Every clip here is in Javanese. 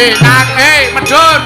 Nang medun.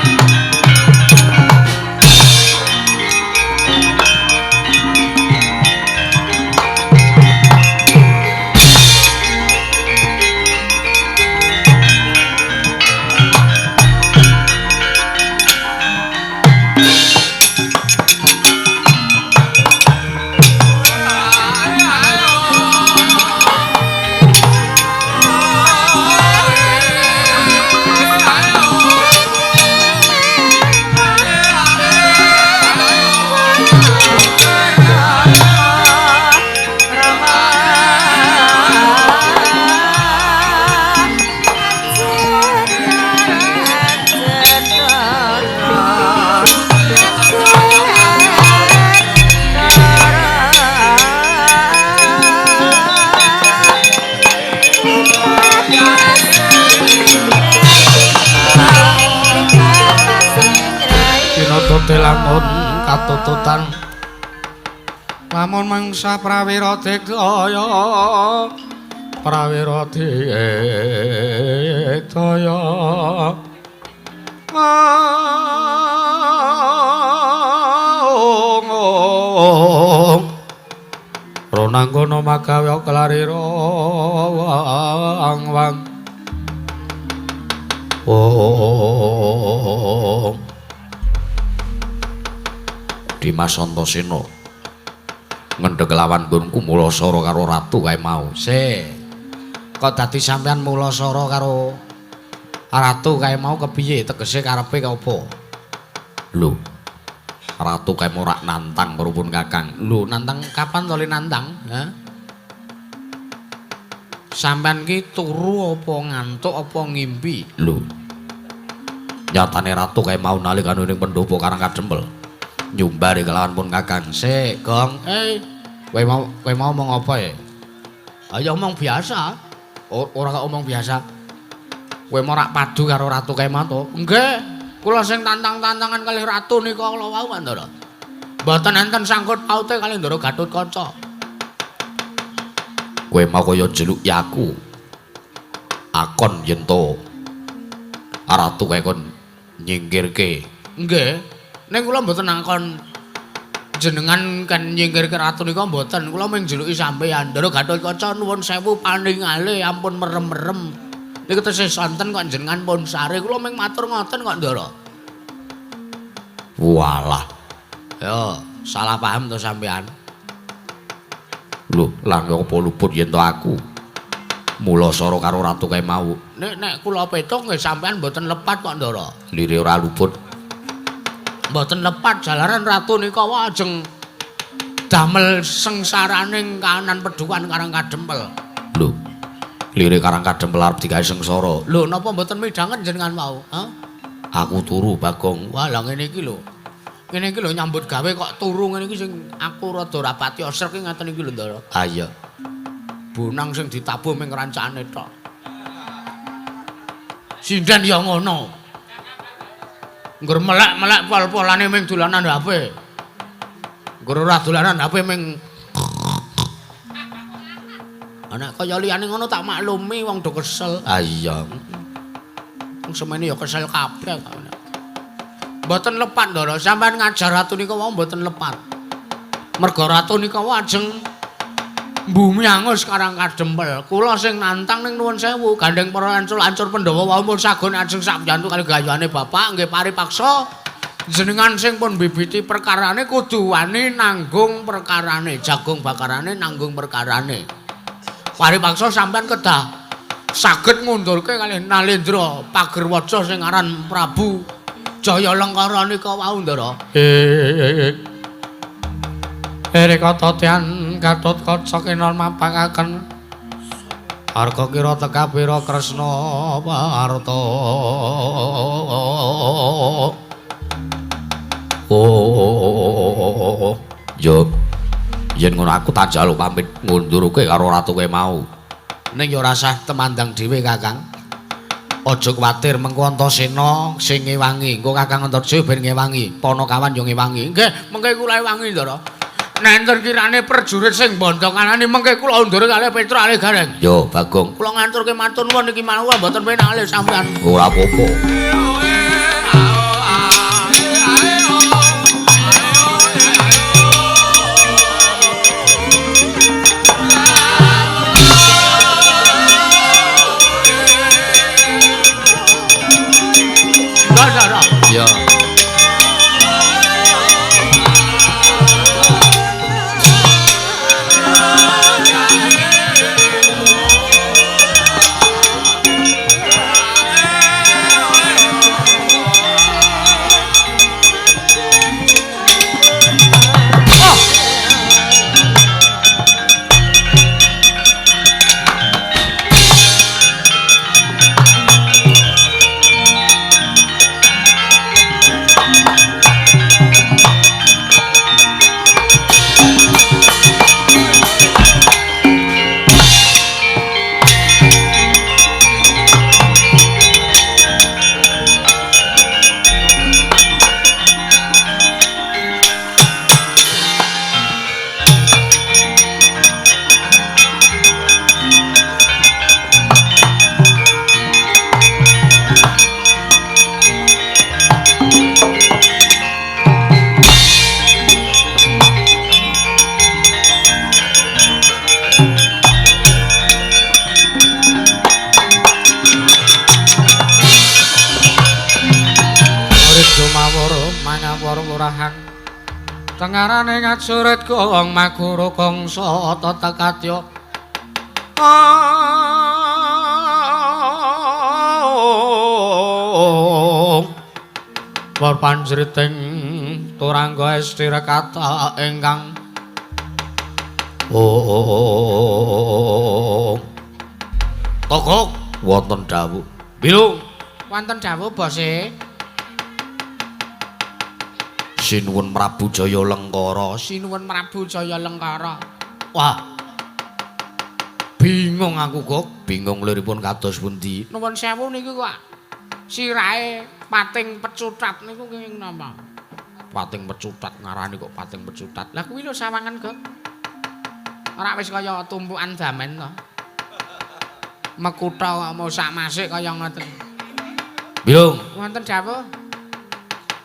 Lamun katututan lamun mangsa prawira digdaya prawira digdaya ronanggono magawe klarira wang Dimas Antasena ngendheg lawan nggonku mulasara karo ratu kae mau. Kok dadi sampean mulasara karo ratu kae mau kepiye tegese karepe apa? Lho. Ratu kae ora nantang pripun Kakang. Lho, nantang kapan to le nantang? Ha? Sampean ki turu apa ngantuk apa ngimpi? Lho. Nyatane ratu kae mau nalika ning pendopo Karang Kadempel. Nyumbari kelawan pun Kakang. Gong. Kowe mau omong apa ya? Ayo omong biasa. Ora kok omong biasa. Kowe mau rak padu karo ratu kae mau to? Nggih. Kula sing tantang-tantangan kalih ratu nika kula wau Ndara. Mboten enten sangkut paute kalih Ndara Gatotkaca. Kowe mau kaya njeluki aku. Akon yen to ratu kae kon nyingkirke. Nggih. Ning kula mboten angkon jenengan kan nyingkirke ratu nika mboten. Kula mung njeluki sampeyan. Ndara Gatotkaca nuwun sewu paningale ampun merem-merem. Niku tesih sonten kok jenengan pun sare. Kula mung matur ngoten kok Ndara. Walah. Yo, salah paham to sampeyan. Lho, lang apa luput yen to aku. Mulasara karo ratu kae mau. Nek kula petung nggih sampeyan mboten lepat kok Ndara. Lire ora luput. Mboten lepat jalaran ratu nika ajeng damel sengsaraning kahanan pedukan Karang Kadempel. Lho. Lire Karang Kadempel arep digawe sengsara. Lho napa mboten midhanget jenengan mau? Ha? Aku turu Bagong. Wah lah ngene iki lho. Ngene iki lho nyambut gawe kok turu ngene iki sing aku rada rapati osrek ki ngaten iki lho Ndara. Ha iya. Bonang sing ditabuh ming rancane tok. Sinden ya ngono. Nggur melek-melek pol-polane ming dolanan HP. Nggur ora dolanan HP ming Anak kaya liyane ngono tak maklumi wong do kesel. Ah iya. Wong semene ya kesel kabeh kok. Mboten lepat Ndara, sampean ngajar ratu nika wae mboten lepat. Merga ratu nika wae ajeng bumi angus Karang Kadempel. Kula sing nantang ning nuwun sewu, gandeng para ancur Pandhawa wau pun sagon ajeng sakjantu kali gayane bapak nggih paripaksa jenengan sing pun bibiti perkarane kudu wani nanggung perkarane, jagung bakarane nanggung perkarane. Paripaksa sampean kedah saged ngundurke kalih Nalendra Pagerwaja sing aran Prabu Jaya Lengkara nika wau Ndara. Rekata tian Gatotkaca kenon mapangaken harga kira teka pira Kresna Warta. Yo yen ngono aku tak njaluk pamit ngundurke karo ratu kowe mau. Ning ya ora sah temandang dhewe Kakang. Aja kuwatir mengko Antasena sing ngewangi. Engko Kakang Antarsih ben ngewangi, Panakawan yo ngewangi. Nggih, mengke kula ewangi Ndara. Nenten kirane prajurit sing bondo kanane mengke kula undur kalih Petra kalih Gareng. Yo, Bagong. Kula ngaturke matur nuwun iki mawon mboten penak kalih sampean. Ora apa-apa. Ya. Tengarane ngajurit gong maguru gongso tatakatyo War panjriting turangga estira kata ingkang Togok wonten dawuh. Bilung wonten dawuh bose. Sinuwun Prabu Jaya Lengkara. Sinuwun Prabu Jaya Lengkara. Wah. Bingung aku, Gok. Bingung liripun kados pundi? Nuwun sewu niku kok sirahe pating pecutat niku kenging napa? Pating pecutat ngarani kok pating pecutat. Lah kuwi lho sawangan, Gok. Ora wis kaya tumpukan damen to. Mekutha mau sak masik kaya ngoten. Bilung, wonten dawuh.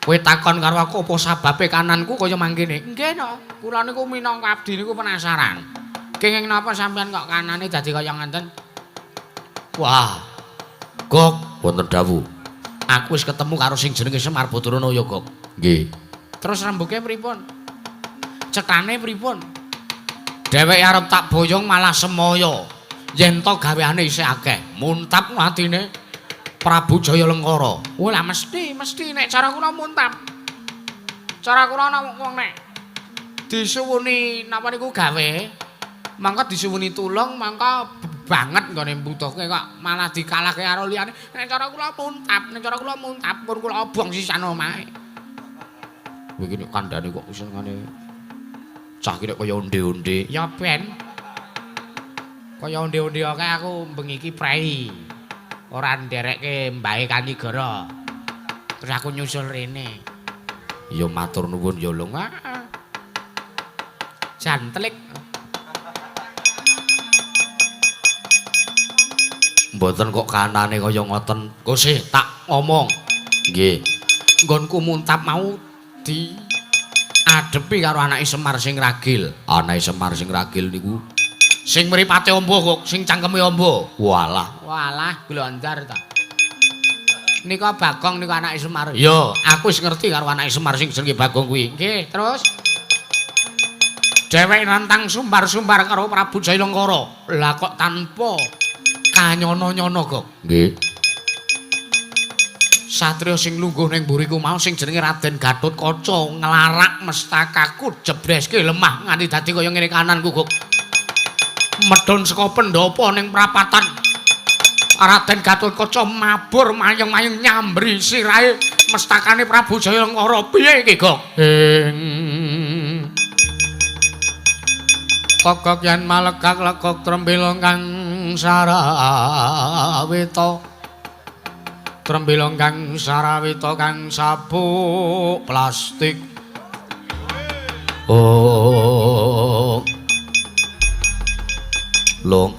Kowe takon karo aku apa sababe kananku kaya mangkene? Nggih no, kula niku minangka abdi niku penasaran. Kenging napa sampean kok kanane dadi kaya ngoten? Wah. Gok, wonten dawuh. Aku wis ketemu karo sing jenenge Semar Badaranaya, Gok. Nggih. Terus rembuke pripun? Cetane pripun? Dheweke arep tak boyong malah semaya. Yen to gaweane isih akeh. Muntap atine. Prabu Jaya Lengkara. Oh lah mesti nek cara kula muntap. Cara kula wong nek disuwuni napa niku gawe, mangka disuwuni tulung, mangka banget nggone mbutuhke kok malah dikalahke karo liyane. Nek cara kula muntap, pun kula obong sisan omahe. Iki nek kandhane kok wis ngene. Cah iki kaya onde-onde. Ya ben. Kaya onde-onde akeh aku bengi iki prei. Ora nderekke mbahe Kanigara. Terus aku nyusul rene. Ya matur nuwun ya lho. Jantlik. Mboten kok kanane kaya ngoten. Kosih tak ngomong. Nggih. Nggonku muntap mau di adepi karo anake Semar sing ragil. Anake Semar sing ragil niku sing mripate amba kok, sing cangkeme amba. Walah, glondar ta. Nika Bagong nika anake Semar. Yo, aku wis ngerti karo anake Semar sing jenenge Bagong kuwi. Nggih, terus dheweke nantang sumbar-sumbar karo Prabu Jaya Lengkara. Lah kok tanpa kanyono-nyono kok. Nggih. Satriya sing lungguh ning mburiku mau sing jenenge Raden Gatotkaca nglarak mestakaku jebreske lemah nganti dadi kaya ngene kananku kok. Medhon saka pendopo ning prapatan Raden Gatotkaca mabur mayeng-mayeng nyambri sirahe mestakane Prabu Jaya Lengkara. Piye iki, Gok? Kokok yen malegak lekok trembelong kang sarawita. Trembelong kang sarawita kang sabuk plastik. Oh. Long.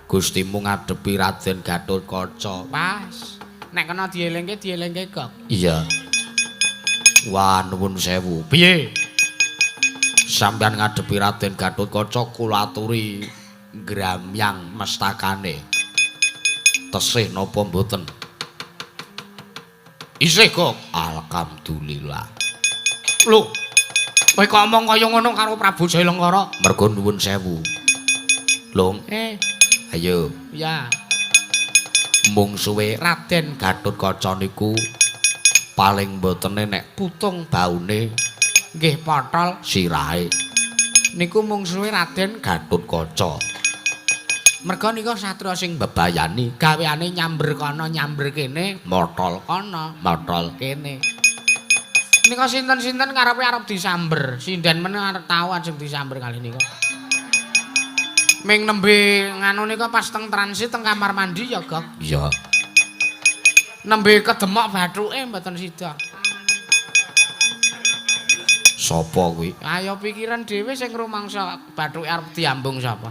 Gustimu ngadepi Raden Gatotkaca. Pas. Nek kena dielingke kok. Iya. Wah, nuwun sewu. Piye? Sampeyan ngadepi Raden Gatotkaca kula aturi gramyang mestakane. Tesih napa mboten? Isih kok. Alhamdulillah. Lho, kowe kok omong kaya ngono karo Prabu Jailengkara? Mergo nuwun sewu. Long. Ayo. Ya. Mung suwe Raden Gatotkaca niku paling mbotene nek putung baune Nggih potol sirahe niku mung suwe Raden Gatotkaca. Merga nika satriya sing Bebayani gaweane nyamber kana nyamber kene, motol kana motol kene. Nika sinten-sinten karepe arep disamber, sinden men arep tau ajeng disamber kali nika. Ming nembe nganu nika pas teng transit teng kamar mandi ya, Gok. iya Nembe kedemok bathuke mboten sida. sapa kuwi Ayo pikiran dhewe sing rumangsa bathuke arep diambung sapa.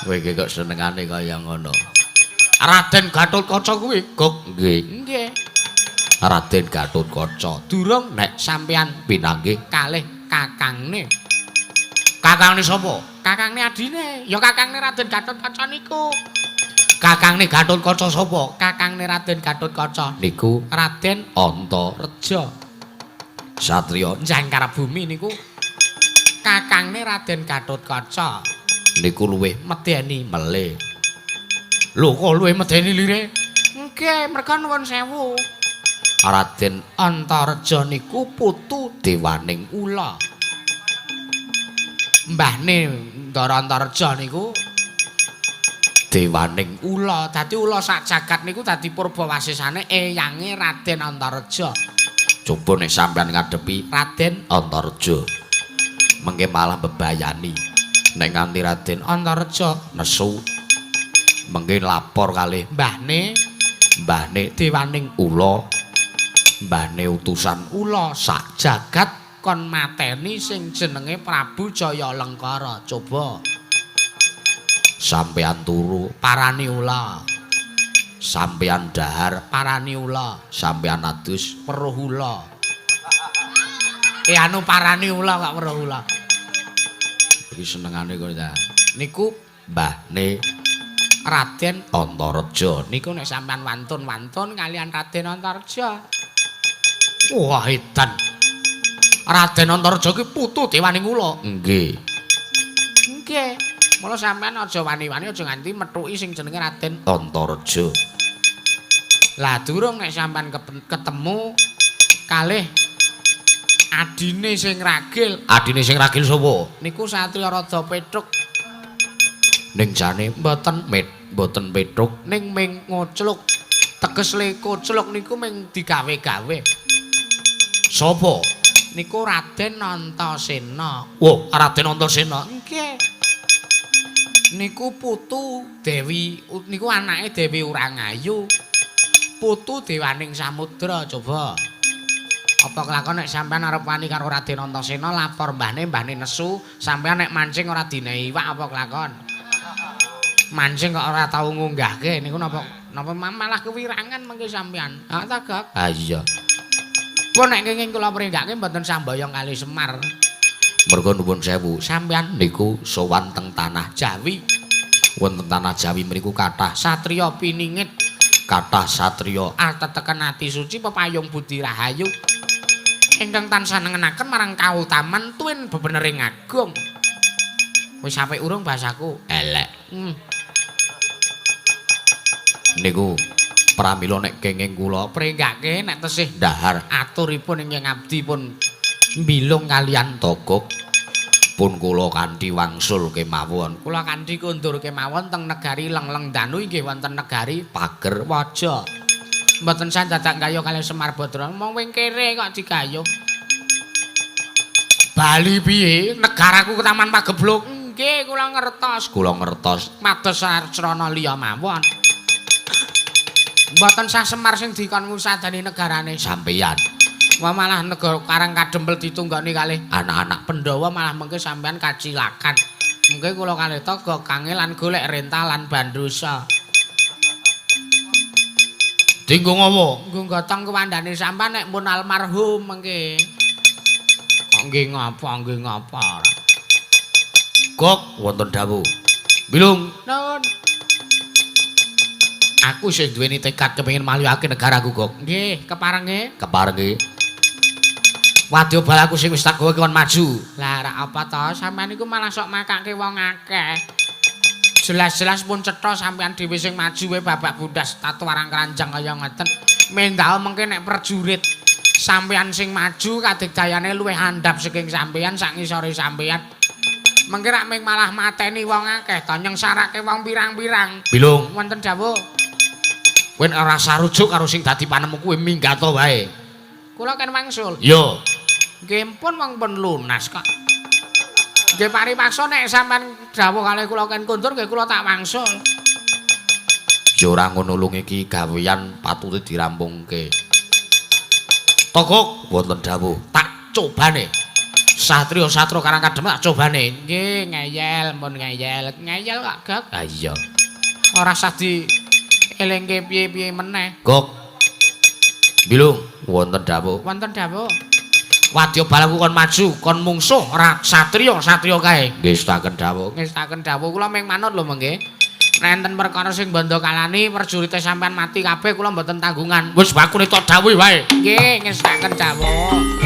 kowe iki kok senengane kaya ngono Raden Gatotkaca kuwi Gok nggih Nggih. Raden Gatotkaca Durung nek sampeyan pinanggih kalih kakangne. kakangne sapa Kakangne adine, ya kakangne Raden Gatotkaca niku. kakangne Gatotkaca sapa Kakangne Raden Gatotkaca niku Raden Antareja satriya Jangkar Bumi niku kakangne Raden Gatotkaca niku luwih medeni. melih lho kok luwih medeni lire Nggih, merga nuwun sewu. Raden Antareja niku putu Dewaning Ula. Mbahne Ndara Antareja niku Dewaning Ula, dadi ula sak jagat niku dadi purbawasisane eyange Raden Antareja. coba nek sampeyan ngadepi Raden Antareja mengke malah bebayani nek nganti Raden Antareja nesu mengke lapor kalih mbahne Dewaning Ula mbahne utusan ula sak jagat kon mateni sing jenenge Prabu Jayalengkara. Coba sampeyan turu parani ula, sampeyan dahar parani ula, sampeyan adus weruh ula. Anu parani ula kok weruh ula. iki senengane kok ta Niku mbahne Raden Antareja niku nek sampean wantun-wantun kalian Raden Antareja. wah edan Raden Antareja ki putu Dewaning Ula. nggih Nggih. Mula sampean aja wani-wani aja nganti methuki sing jenenge Raden. Antareja Lah durung nek sampean ketemu kalih adine sing ragil sapa niku Satriya Rada Petruk ning jane mboten mboten Petruk ning ming ngocluk. Teges le kocluk niku ming digawe-gawe. sapa Niku Raden Antasena. wah Raden Antasena Nggih. Niku putu Dewi niku anake Dewi Urangayu. Putu Dewaning Samudra. Coba. Apa kelakon nek sampean arep wani karo Raden Antasena lapor mbahne nesu, sampean nek mancing ora dinehi iwak apa kelakon? Mancing kok ora tau ngunggahke niku napa malah kewirangan mengke sampean. Ha ta, Gak? ah iya Pun nek kenging kula pringgake mboten sambayang kali Semar. mergo nuwun sewu Sampeyan niku sowan teng tanah Jawi. wonten tanah Jawi mriku kathah Satriya piningit satriya ateteken ati suci pepayung budi rahayu ingkang tansah nengenaken marang kautaman tuwin bebenering agung. Wis apik urung bahasaku? elek Hmm. niku pramila nek kenging kula Pringgake nek tesih dahar aturipun ingkang abdi pun mbilung kalian togok pun kula kanthi wangsul kemawon kula kanthi kondur kemawon teng negari Lengleng Danu inggih wonten negari pager Waja. Mboten sandadak gayuh kalih Semar Badra. Mong wing kere kok digayuh. Bali piye? Negaraku Ketaman Pagebluk. Nggih, kula ngertos. Mados sasrana liya mawon. Mboten sah Semar sing dikon ngusadani negarane sampeyan Wah malah negara Karang Kadempel ditunggoni kalih anak-anak Pandhawa malah mengke sampean kacilakan. Mengke kula kalih tega kange lan golek rentalan Bandosa. Dinggo ngopo? Nggo gotong kewandane sampean nek pun almarhum mengke. Kok nggih ngapa? Gok wonten dawuh. Bilung. Nuwun. Aku sing duweni tekad kepengin malihake negaraku, Gok. Nggih, keparenge. Keparenge. Wadya balaku sing wis tak gawe kon maju. Lah ra apa to, sampean iku malah sok makake wong akeh. Jelas-jelas pun cetha sampean dhewe sing maju wae babak bundas tato warang keranjang kaya ngeten. Mendal mengke nek prajurit sampean sing maju kadigdayane luwih handap saking sampean sak ngisore sampean. Mengke rak ming malah mateni wong akeh to nyengsarake wong pirang-pirang. Bilung, Wonten dawuh. kowe ora sarujuk karo sing dadi panemu kuwi minggat wae. Kula kan wangsul. Yo. Nggih pun wong pun lunas kok. Nggih paripaksa nek sampean dawuh kalih kula kan kundur nggih kula tak wangsul. Ya ora ngono lung iki gawean patute dirampungke. Togok wonten dawuh, tak cobane. Satria-satria Karang Kadempel tak cobane. Nggih ngeyel pun ngeyel. Ngeyel kok Gok. Ah iya. Ora usah di elingke piye-piye meneh. Gok. Bilung wonten dawuh. Wonten dawuh. Wadya balaku kon maju, kon mungsuh ora satria kae. Nggih setaken dawuh. Ngestaken dawuh kula ming manut lho mengke. Nek enten perkara sing bondo kalani prajurite sampean mati kabeh kula mboten tanggungan. Wis bakune tok dawuh wae. Nggih ngestaken dawuh.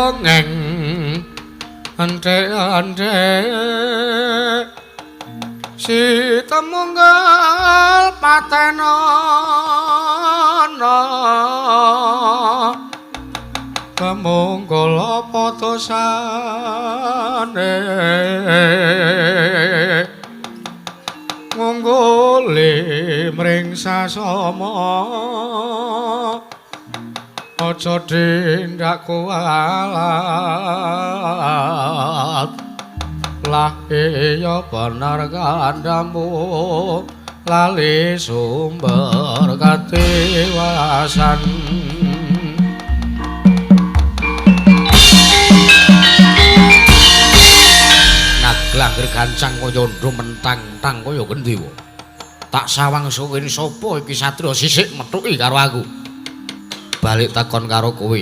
dongeng ande si temunggal patenono temunggal putusane ngungguli mring sasama aja tindak kualat lah iya bener kandamu lali sumber katiwasan Naglanggir gancang kaya ndro mentang-tang kaya gendi wae tak sawang suwene sapa iki satria sisik methuki karo aku balik takon karo kowe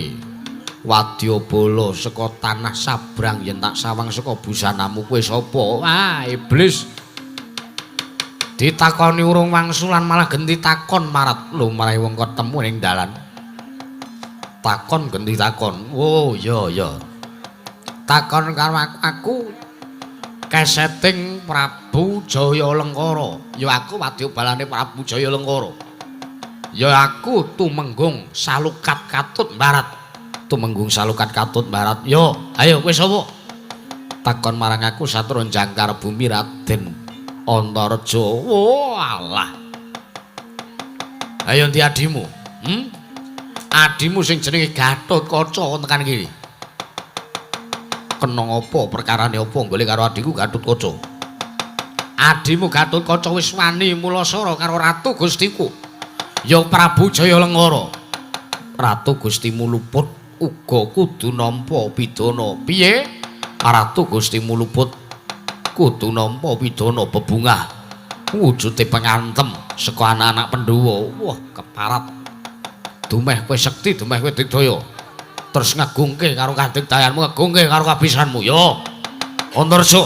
Wadyabala saka tanah sabrang yen tak sawang saka busanamu kowe sapa wah iblis ditakoni urung wangsulan malah genti takon marat lho marai wong ketemu ning dalan takon genti takon oh iya takon karo aku keseting Prabu Jayalengkara ya aku wadyabalane Prabu Jayalengkara ya aku tumenggung Salukat Katut Barat tumenggung Salukat Katut Barat yo ayo kowe sapa takon marang aku Satru Jangkar Bumi Raden Antareja oh alah ayo ndi adimu adimu sing jenenge Gatotkaca tekan kene kena apa perkarane apa golek karo adikku Gatotkaca adimu Gatotkaca wis wani mulasara karo ratu Gustiku ya Prabu Jayalengkara ratu Gustimu luput uga kudu nampa pidana piye ratu Gustimu luput kudu nampa pidana bebungah wujude pengantem saka anak-anak Pandhawa wah keparat dumeh kowe sekti dumeh kowe digdaya terus ngagungke karo kadigdayanmu ngagungke karo kabisanmu ya Antareja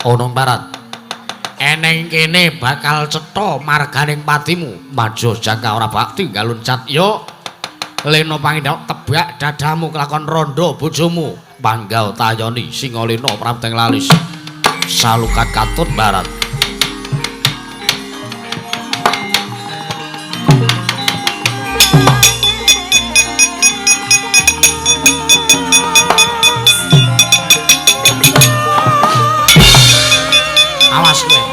ana barat eneng kene bakal cetha marganing patimu majo jangka ora bak tinggal loncat yo lena pangindhak tebak dadamu kelakon rondo bojomu panggal tayoni singalena prapteng lalis Salukat Katut Barat awas kowe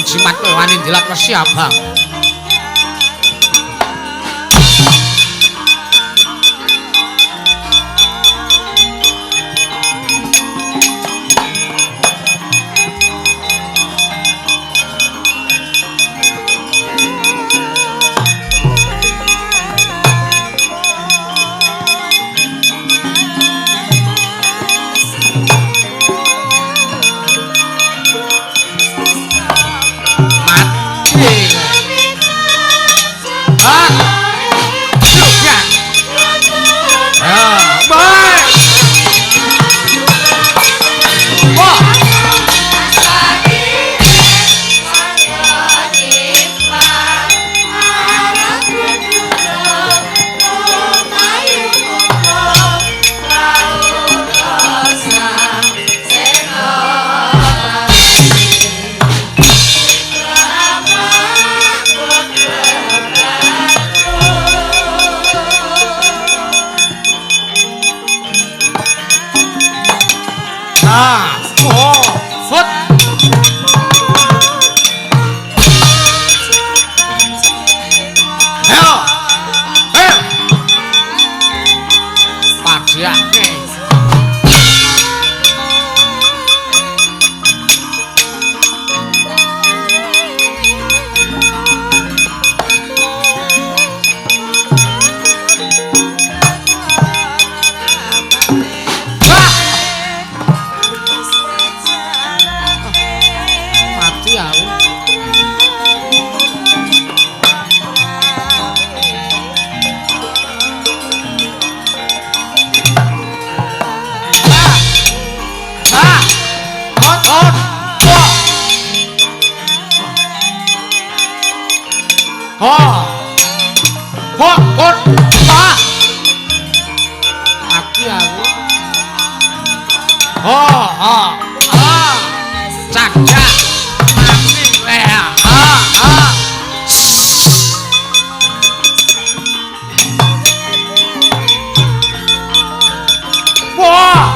jimat kowe wani ndilat Resi Abang mati Ha. Ha, kon. Ha. Mati aku. Ha, ha. Ha. Cagak. Mati kowe. Ha, ha. Wah.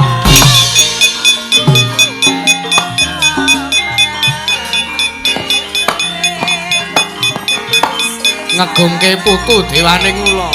Ngegungke putu dewaning ula.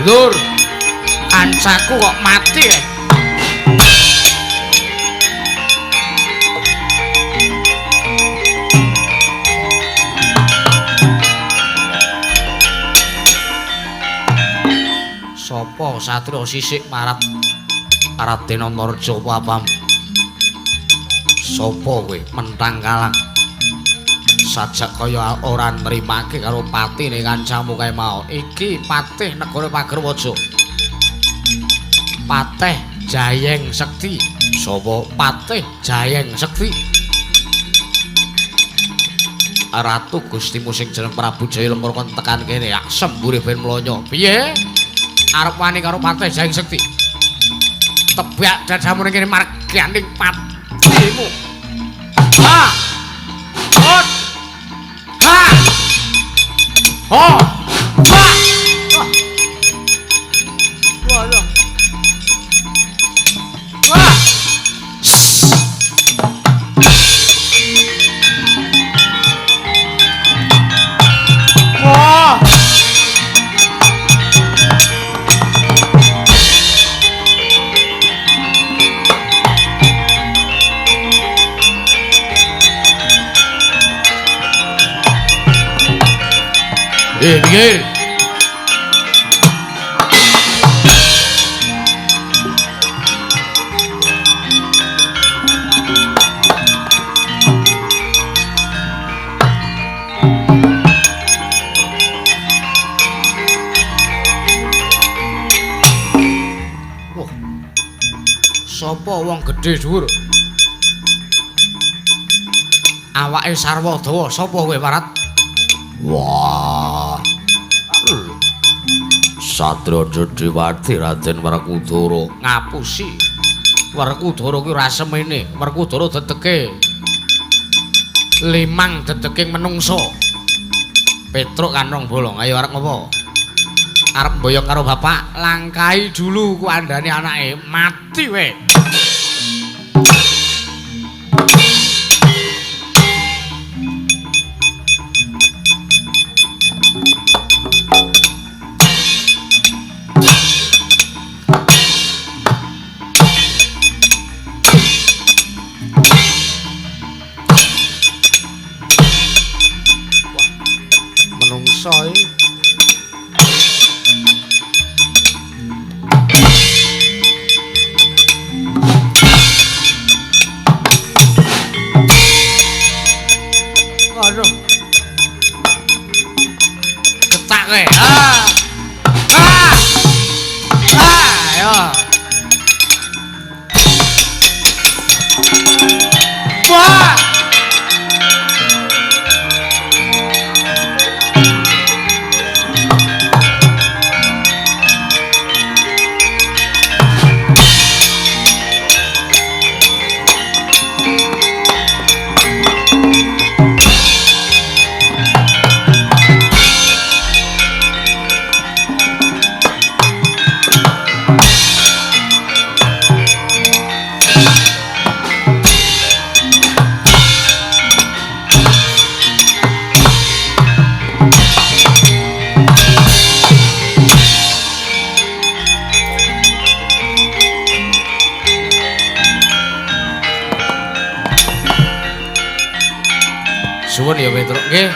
Lur, kancaku kok mati ya? Sopo satrio sisik marat Raden Antareja apa? Sopo kowe mentang kalah? Sajak kaya ora nrimake karo patine kancamu kae mau. Iki patih negara Pagerwaja. Patih Jayeng Sekti. Sapa Patih Jayeng Sekti? Ratu Gustimu sing jeneng Prabu Jayalengkara kon tekan kene ya sembure ben mlonyo. Piye? Arep wani karo Patih Jayeng Sekti. Tebak dadamu ning kene marganing patimu. Ha! Hot! Ha! Ho! Ha! Waduh. Wah! Wah! Minggir. Wah. Sapa wong gedhe dhuwur? Awake sarwa dawa, sapa kowe, Parat? Wah. Satria Dedewati Raden Werkudara ngapusi. Werkudara kuwi ora semene, Werkudara dedeke limang dedeking menungso. Petruk kanong bolong, ayo arep ngopo? Arep mboyong karo bapak, langkai dulu ku andane anake, mati we. iso. Aduh. Ketak kowe. Ayo. Wah. Suwun ya Petruk nggih.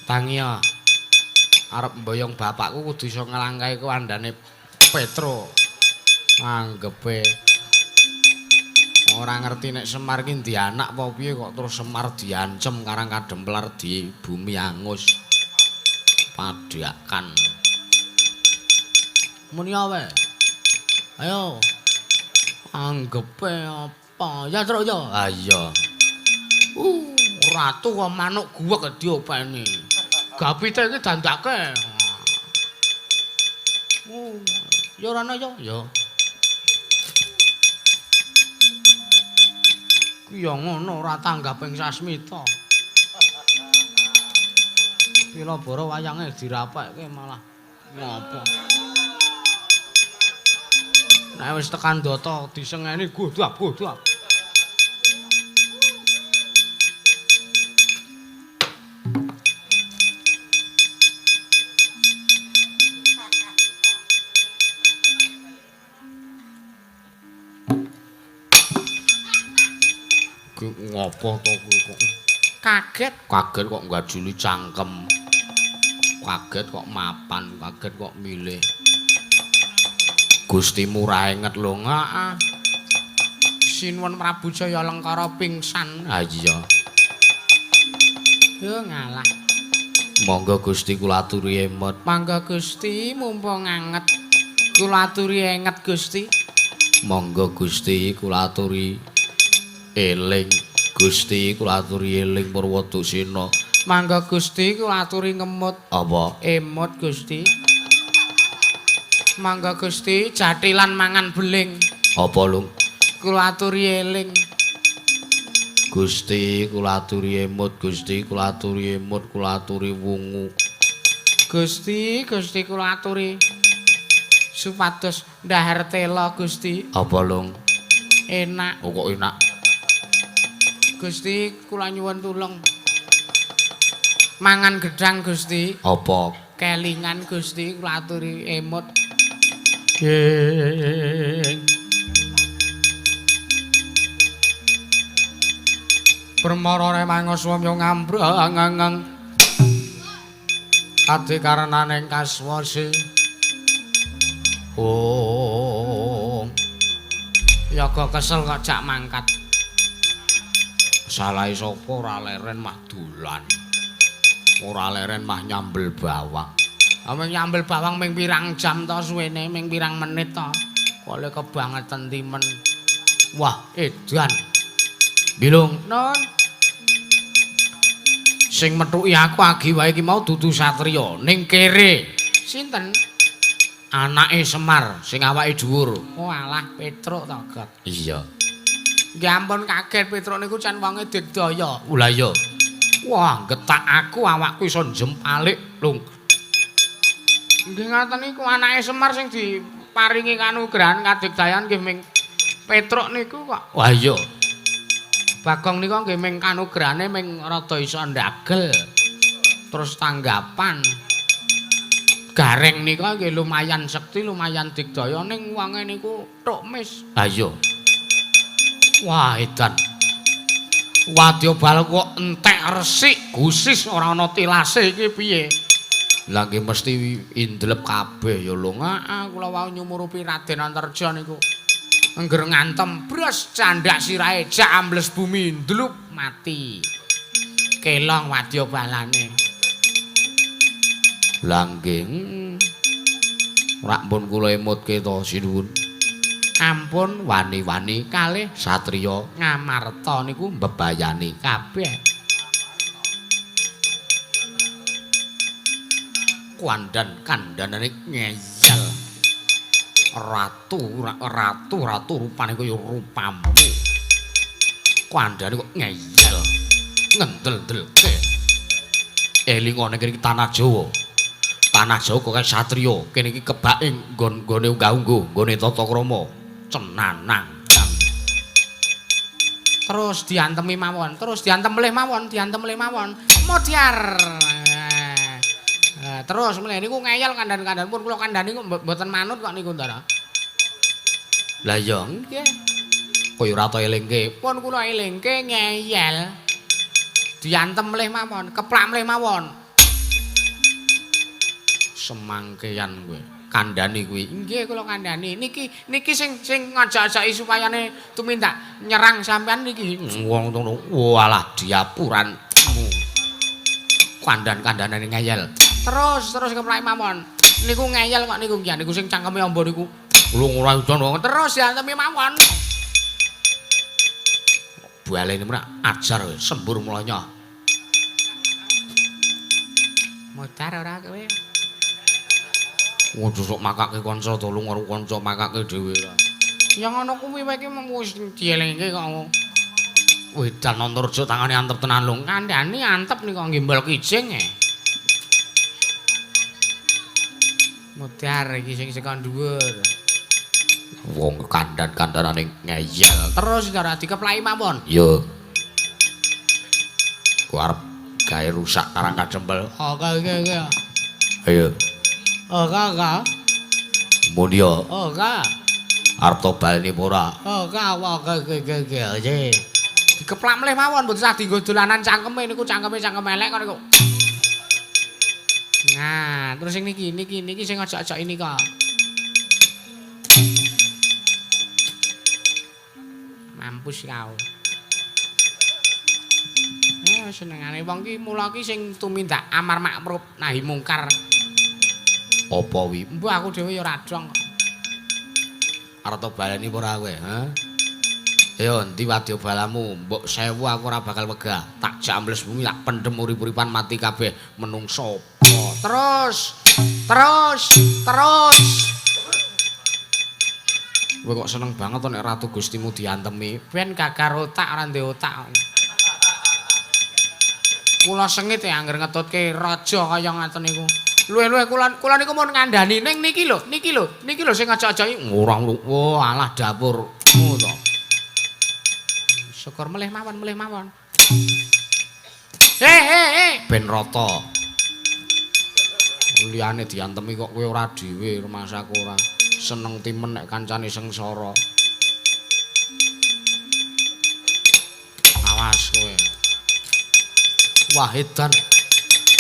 Tangi ya. Arep mboyong bapakku kudu iso nglangkai kewandane Petro. Anggepe ora ngerti nek Semar ki ndi anak apa piye kok terus Semar diancem karang kademplar di bumi angus. Padhakan. Muni awe. Ayo. Anggepe apa? Ya, Truk ya. Ha iya. Ratu kok manuk guwek diopeni. Gapite iki dandake. Oh, ya ora ana ya. Ku ya ngono ora tanggaping sasmita. Pila boro wayange dirapekke malah ngopo. Nek wis tekan data disengeni godhap. Ngopo to kuwi kok? Kaget kok nggajuli cangkem. Kaget kok mapan, kaget kok milih. Gusti murah enget lho, heeh. Sinuwun Prabu Jaya Lengkara pingsan. Ha iya. Yo ngalah. Monggo Gusti kula aturi emot. Monggo Gusti mumpung anget. Kula aturi enget Gusti. Monggo Gusti kula aturi eling. Gusti kula aturi eling Purwadasena. Mangga Gusti kula aturi ngemut. Apa? Emut Gusti. Mangga Gusti jathilan mangan beling. Apa lung? Kula aturi eling. Gusti kula aturi emut, Gusti kula aturi emut, kula aturi wungu. Gusti kula aturi supados ndahar tela Gusti. Apa lung? Enak. Oh kok enak? Gusti kula nyuwun tulung. Mangan gedang Gusti. Apa? Kelingan Gusti kula aturi emut. Permarane mangaswamya ngambrang ati karenaning kaswase. Oh. Yaga kesel kok jak mangkat. Salahe sapa ora leren mah dolan. Ora leren mah nyambel bawang. Ameng nyambel bawang ming pirang jam to suwene, ming pirang menit to. Kok le kebangetan timen. Wah, edan. Bilung, non. Sing methuki aku agi wae iki mau dudu satriya ning kere. Sinten? Anake Semar sing awake dhuwur. Oh alah Petruk to, God. Iya. Nggih ampun kaget Petruk niku can wonge digdaya. Lah iya. Wah, getak aku awakku iso jempalik, Lung. Nggih ngaten niku anake Semar sing diparingi kanugrahan kadigdayan nggih ming Petruk niku kok. Wah iya. Bagong niku nggih ming kanugrahane ming rada iso ndagel. Terus tanggapan. Gareng nika nggih lumayan sekti, lumayan digdaya ning wonge niku tok mis. Ha iya. Wah, edan. Wadyabal kok entek resik, gusis ora ana tilase iki piye? Lah nggih mesti indlep kabeh ya lho. Heeh, kula wau nyumurupi Raden Antarja niku. Engger ngantem bros candak sirahe jak ambles bumi ndlup mati. Kelong wadyabalane. Langgeng rak pun kula emutke to sinuwun. Ampun wani-wani kalih satriya Ngamarta niku mbebayani kabeh. Kandhanane ngeyel. Ratu rupane kaya rupamu. Kandhane kok ngeyel. Ngendel-ndelke. Elingane kene iki tanah Jawa. Tanah Jawa kok kaya satriya, kene iki kebake nggone unggah-ungguh, nggone tata krama, cenanang. Terus diantemi mawon, diantem melih mawon. Modyar. Terus meneh niku ngeyel kandhan-kandhan pun kula kandhani kok mboten manut kok niku Ndara. Lah ya nggih. Kaya ora ta elingke, pun kula elingke ngeyel. Diantem melih mawon, keplak melih mawon. Semangkean kowe. Kandhani kuwi. Nggih kula kandhani. Niki sing ngajak-ajaki supayane tumindak nyerang sampean niki. Wong ngono. Walah diapuran. Kandhan-kandhanane ngeyel. Terus keplak mawon. Niku ngeyel kok niku nggih niku sing cangkeme amba niku. Lho ora udan wong. Terus diantemi mawon. Balene menak ajar sembur mulanya. Modar ora kowe. Waduh sok makake kanca tolong karo kanca makake dhewe ra. Ya ngono kuwi wae iki wis dielingke kok. Wedan Antarja tangane antep tenan lho. Kandhane antep nika ngimbal kijing. Modar iki sing saka dhuwur. Wong kandan-kandanane ngeyel. Terus cara dikeplaki mawon. Yo. Ku arep gawe rusak karang kadempel. Oke. Ayo. Oke. Mulya. Oke. Arep tobalne apa ora? Oke. Dikeplak melih mawon mboten usah dienggo dolanan cangkeme niku cangkeme elek kok niku. Nah, terus sing niki sing aja-aja ini kok. Mampus kau. Ya senengane wong ki mula ki sing tumindak amar makruf nahi mungkar. Apa wi? Mbah aku dhewe ya ora dong kok. Arep tobalane apa ora kowe, ha? Yo, endi wadya balamu? Mbok 1000 aku ora bakal wegah. Tak jambles bumi tak pendem urip-uripan mati kabeh menungso. Terus. Kowe kok seneng banget to nek Ratu Gustimu diantemi. Ben gagar otak ora ndek otak. Kula sengit ya angger ngetutke raja kaya ngaten niku. Luwe-luwe kula niku mun ngandani ning niki lho sing aja-aja Ora oh alah dapurmu to. Syukur melih mawon. Ben rata. Liyane diantemi kok kowe ora dhewe rumasaku ora seneng timen nek kancane sengsara. Awas kowe. Wah edan.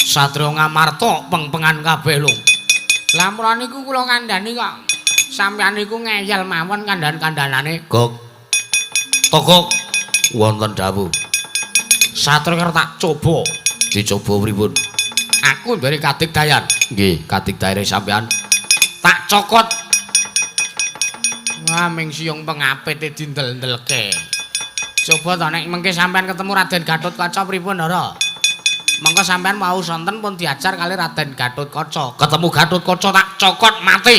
Satria Ngamarta peng-pengan kabeh lho. Lah mula niku kula kandhani kok sampeyan niku ngeyel mawon kandhan-kandhanane. Gok. Togok wonten dawuh. Satria tak coba. Dicoba pripun? Aku dari Kadigdayan. Nggih, Kadigdayane sampean Tak cokot. Wah, ming siyung pengapite dindel-ndelke. Coba to nek mengke sampean ketemu Raden Gatotkaca pripun, Ndara? Mengko sampean mau sonten pun diajar kali Raden Gatotkaca. ketemu Gatotkaca tak cokot mati.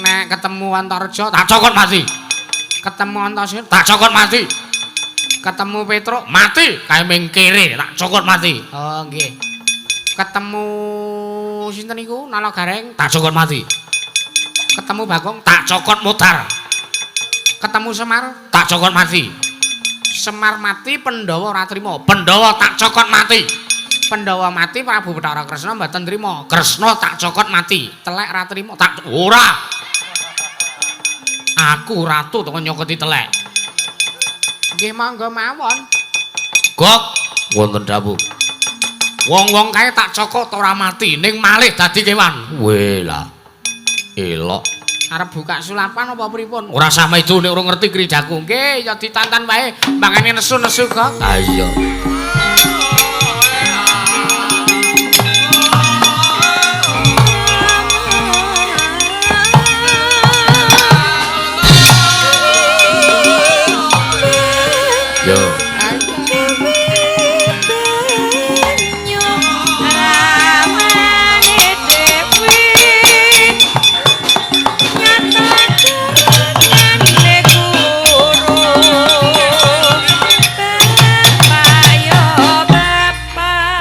Nek ketemu Antarja Tak cokot mati. ketemu Antasena Tak cokot mati. ketemu Petruk Mati kae ming kere tak cokot mati. oh nggih ketemu sinten niku Nala Gareng Tak cokot mati. ketemu Bagong Tak cokot mutar. ketemu Semar Tak cokot mati. Semar mati Pandhawa ora trima Pandhawa tak cokot mati. Pandhawa mati Prabu Bathara Kresna mboten trima Kresna tak cokot mati. telek ora trima Tak ora. Aku ratu to nyokoti telek. nggih monggo mawon Gok wonten dawuh. Wong-wong kae tak cokot ora mati ning malih dadi kewan. Weh lah. Elok. arep buka sulapan apa pripun Ora sama itu nek ora ngerti kridaku. nggih ya ditantan wae mangane nesu-nesu kok Ah iya. Yo.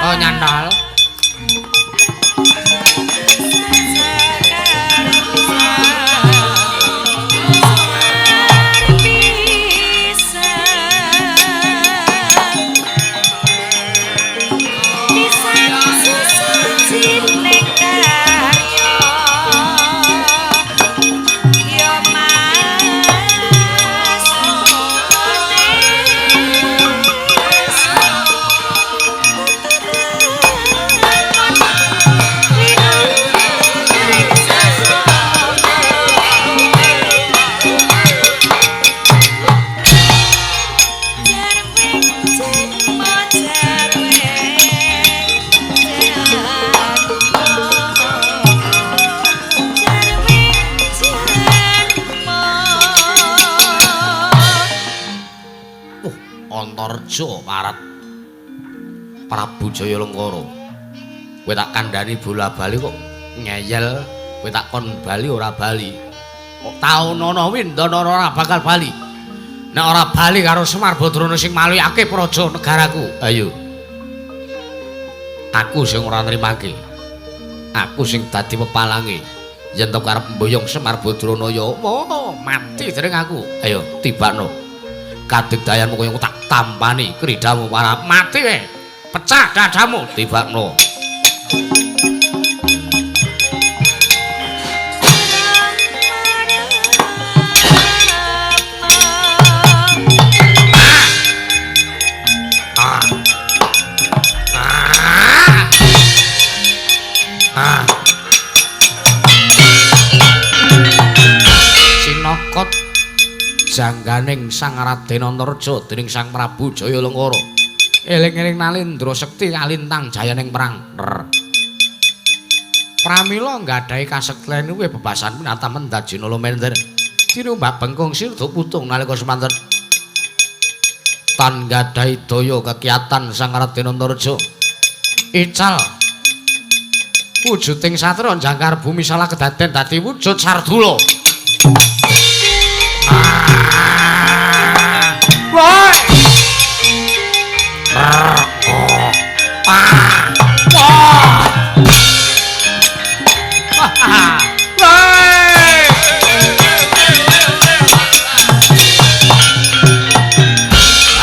oh nyantol Antarja parat Prabu Jayalengkara. Kowe tak kandhani bola-bali kok ngeyel, kowe tak kon bali ora bali. Kok taun ana windana ora bakal bali. Nek ora bali karo Semar Badrana sing malihake praja negaraku. Ayo. Aku sing ora nrimake. Aku sing dadi pepalange. Yen to karep mboyong Semar Badrana ya mati dereng aku. Ayo tibakno. Kadigdayanmu koyo tak tampani kridamu para mati kowe. Pecah dadamu tibakno. Sinokot jangganing Sang Raden Antareja dening Sang Prabu Jayalengkara. Eling-eling nalindra sekti kalintang jayaning perang. Pramila nggadahi kasekten kuwi bebasan pinata mendajina lumender. Tinumbak bengkong sirda putung nalika semanten. Tan nggadahi daya kekiyatan Sang Raden Antareja. Ical wujuding satra jangkar bumi salah kedaden dadi wujud Sardula. Woi!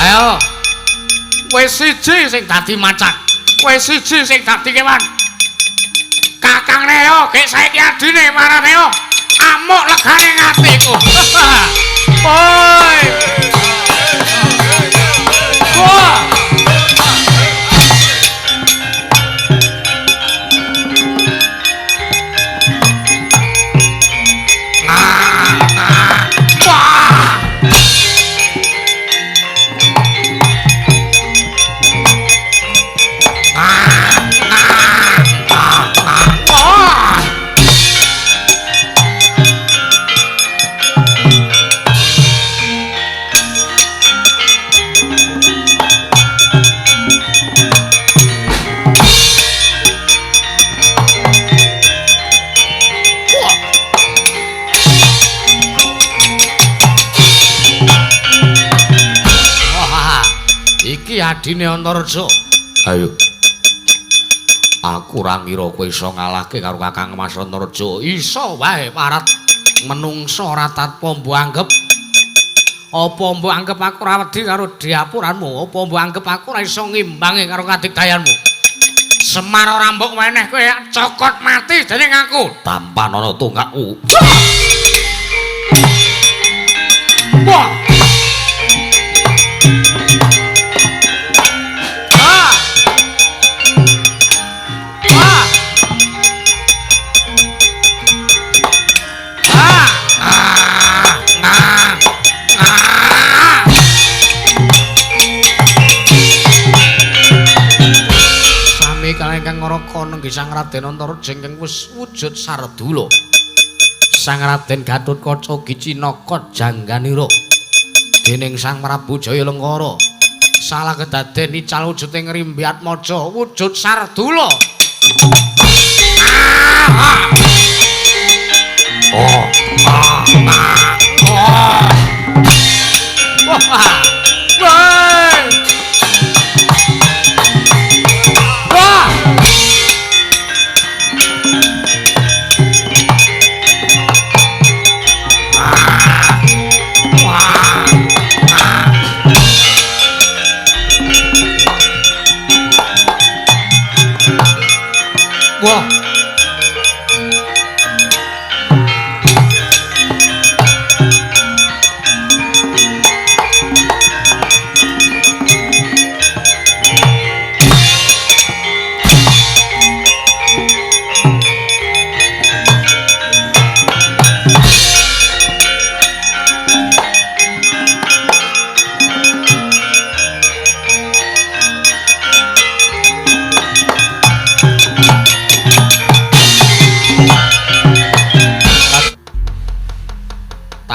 Ayo. Kowe siji sing dadi macan. Kowe siji sing dadi kewan. Kakang Neo gek saiki adine marang Neo. Amuk legane ngatiku. Woi! Wah! Adine Antareja. Ayo. Aku ora ngira kowe iso ngalahke karo Kakang Mas Antareja. Iso wae parat menungsa ora tanpa mbok anggep. Apa mbok anggep aku ora wedi karo diapuranmu? Apa mbok anggep aku ora iso ngimbangi karo kadigdayanmu? Semar ora mbok meneh kowe cokot mati dening aku. Tampan ana tunggakku. Wah! Ingkang ngraka nenggih Sang Raden Antareja ingkang wis wujud Sardula. Sang Raden Gatotkaca Gicinaka jangganira dening Sang Prabu Jayalengkara. Salah kedaden ical wujuding Rimbyat Maja wujud Sardula. Wah.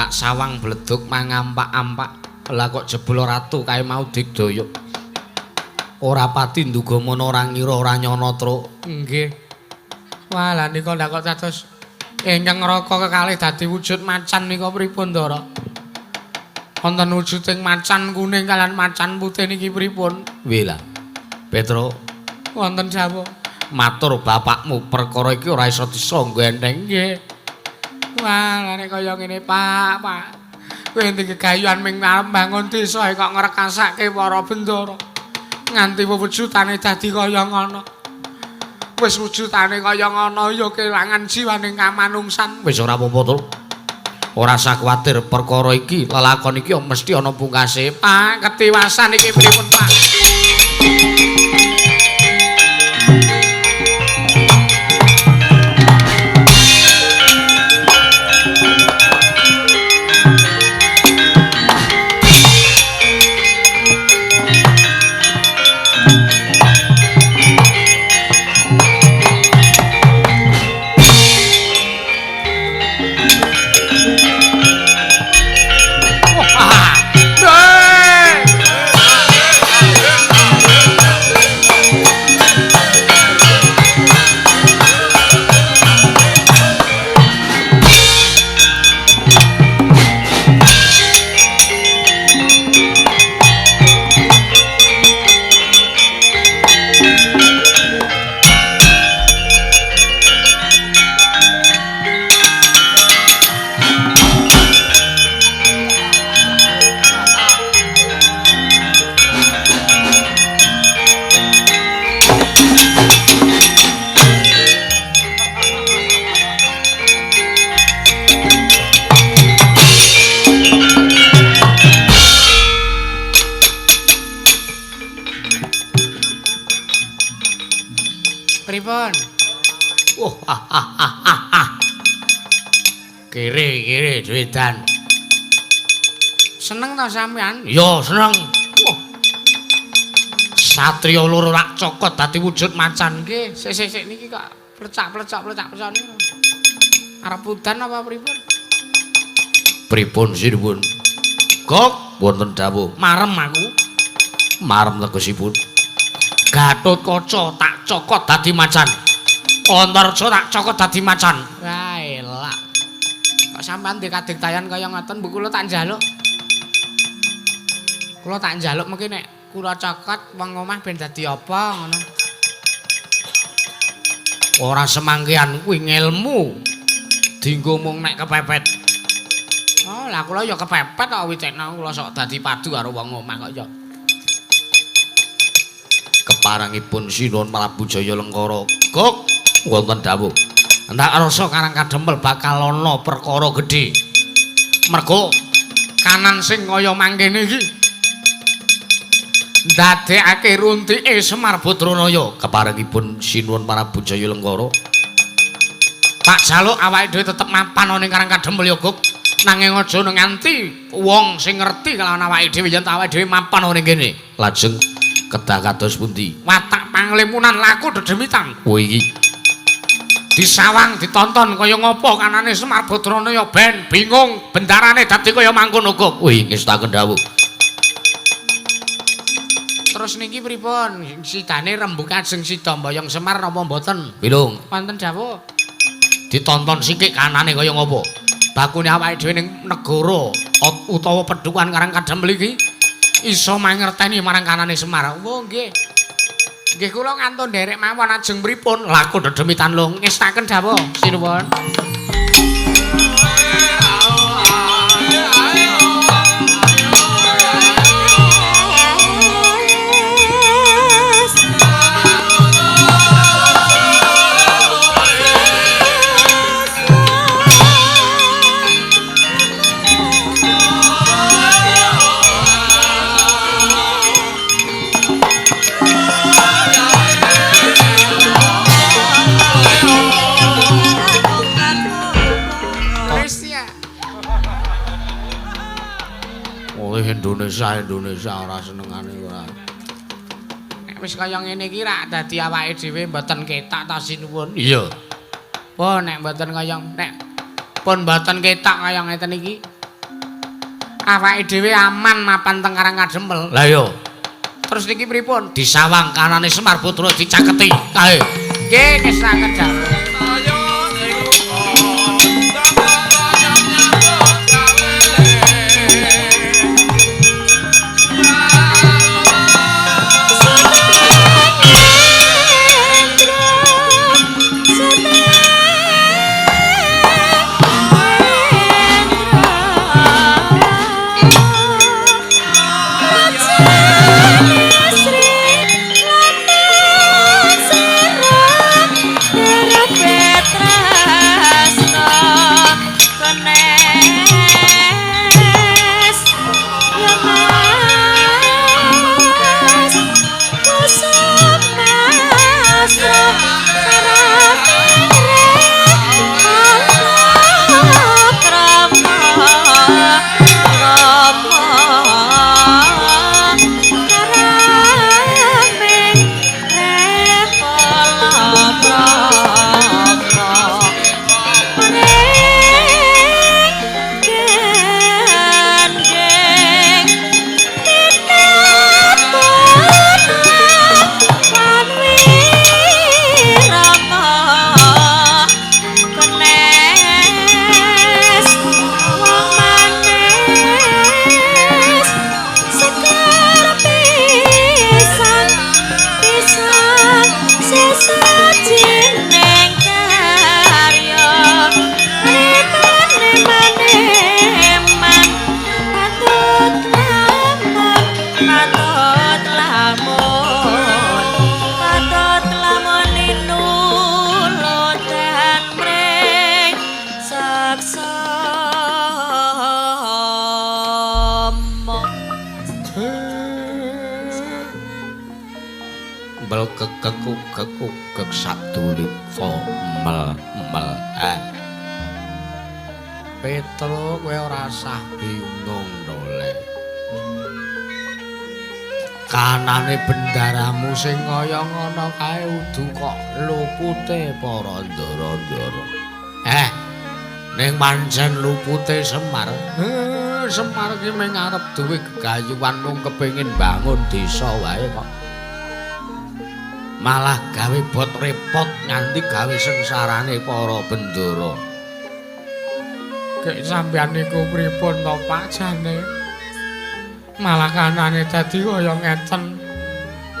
Sawang bledug mangampak-ampak lah kok jebul ratu kae mau digdaya. Ora pati nduga mono ora ngira ora nyono truk. Nggih. Wah, lah nika ndak kok dados ingkang ngraka kekalih dadi wujud macan nika pripun, Ndara? Wonten wujuding macan kuning kalian macan putih niki pripun? Wela. Petro, Wonten jawab. matur bapakmu perkara iki ora iso disangga enteng. Nggih. Wah, lah nek kaya ngene, Pak. Kowe ndi gegayuhan ming mbangun desa kok ngrekasake para bendara. Nganti wujudane dadi kaya ngono. Wis wujudane kaya ngono ya kelangan jiwaning kamanungsan. Wis ora apa-apa to. Ora usah kuwatir perkara iki, lelakon iki mesti ana pungkase. Pak, ketiwasan iki pripun, Pak? Pripun? Kiri duitan. Seneng ta sampean? Ya seneng. Wah. Satriya loro rak cokot dadi wujud macan. Nggih, sik niki kok plecak-plecak pesone. Arep udan apa pripun? Pripun sinuwun? Gok wonten dawuh. Marem aku. Marem tegesipun. Gatotkaca tak cokot dadi macan. Antarja tak cokot dadi macan. Lah elak. Kok sampean ndek kadiktayan kaya ngoten, Bu kula tak njaluk. Kula tak njaluk mengki nek kula cokot wong omah ben dadi apa ngono. Ora semangkean kuwi ngelmu. Dienggo mung nek kepepet. Oh, lah kula ya kepepet kok wicekno kula sok dadi padu karo wong omah kok ya. Keparangipun Sinuwun Prabu Jaya Lengkara. Gok wonten dawuh. Ndak rasa Karang Kadempel bakal ana perkara gedhe. Mergo kanan sing kaya mangkene iki ndadekake runtike Semar Badranaya. Keparangipun Sinuwun Prabu Jaya Lengkara. Tak jaluk awake dhewe tetep mapan ana ning Karang Kadempel ya, Gok. Nanging aja nganti wong sing ngerti kalawan awake dhewe yen awake dhewe mapan ana ning kene. Lajeng kedah kados pundi? Watak panglimunan laku dedemitan. Kowe iki disawang ditonton kaya ngopo kanane Semar Badranaya ben bingung bendarane dadi kaya mangkono kok. Wih, ngestaken dawuh. Terus niki pripun? Sidane rembug ajeng sida mboyong Semar napa mboten? Bilung, Wonten dawuh. ditonton sikik kanane kaya ngopo? Bakune awake dhewe ning negara utawa pedhukan Karang Kadempel iki iso mangerteni marang kanane Semar. Oh nggih. Nggih kula ngantun nderek mawon ajeng pripun laku dedemitan lho ngestaken dawuh sinuwun. Indonesia ora senengane ora. Nek wis kaya ngene iki rak dadi awake dhewe mboten ketak ta sinuwun. Iya. Oh nek mboten kaya pun mboten ketak kaya ngeten iki. Awake dhewe aman mapan teng Karang Kadempel. Lah iya. Terus niki pripun? Disawang kanane Semar Putra dicaketi kae. Nggih, ngesraken jawab. Kekuk satulit mel Petro kowe ora sah bingung dole. Kanane bendaramu sing kaya ngono kae udu kok lupute para ndara-ndara. Ning pancen lupute Semar. Semar ki mung arep duwe gegayuhan mung kepengin bangun desa wae kok. Malah gawe bot repot nganti gawe sengsarane para bendara. Kek sampeyan niku pripun to Pak jane? Malah kanane dadi kaya ngeten.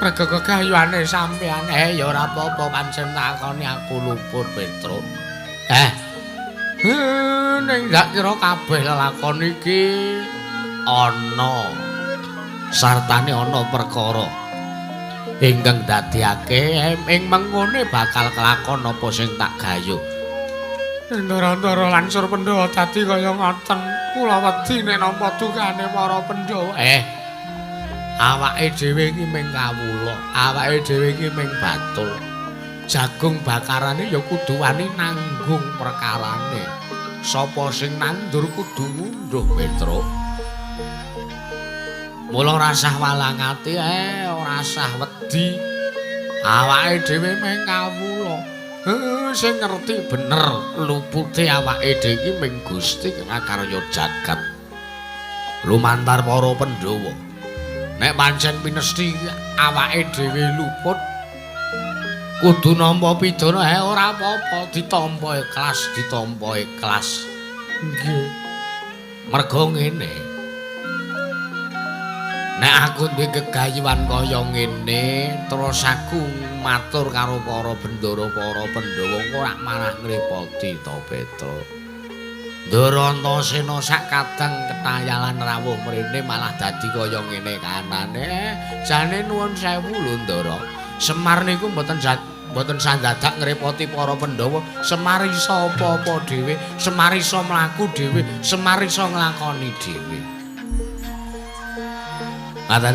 Merga kegayuhane sampeyan. Ya ora apa-apa pancen takoni aku luput Petro. Ning gak kira kabeh lelakon iki ana sartane ana perkara ingkang dadekake ing mengkone bakal kelakon apa sing tak gayuh. Ndara-ndara lansur Pandhawa dadi kaya ngoten. Kula wedi nek nampa dukane para Pandhawa. Awake dhewe iki mung kawula, awake dhewe iki mung batul. Jagung bakarane ya kudu wani nanggung perkarane. Sapa sing nandur kudu ngunduh Petro. Mula rasah walang ati ora sah wedi. Awake dhewe mung kawula. Sing ngerti bener lupute awake dhewe iki mung Gusti Karya jagat. Lumantar para Pandhawa. Nek pancen pinesti awake dhewe luput kudu nampa pidana ora apa-apa ditampa ikhlas. Nggih. Merga ngene. Nek aku duwe gegayuhan kaya ngene, terus aku matur karo para bendara, para Pandhawa engko rak malah ngrepoti to Petro. Ndara Antasena sak kadang ketayalan rawuh mrene malah dadi kaya ngene kanane. Jane nuwun sewu lho Ndara. Semar niku mboten sandadak ngrepoti para Pandhawa. Semar iso apa-apa dhewe, Semar iso mlaku dhewe, Semar iso nglakoni dhewe. Ngaten.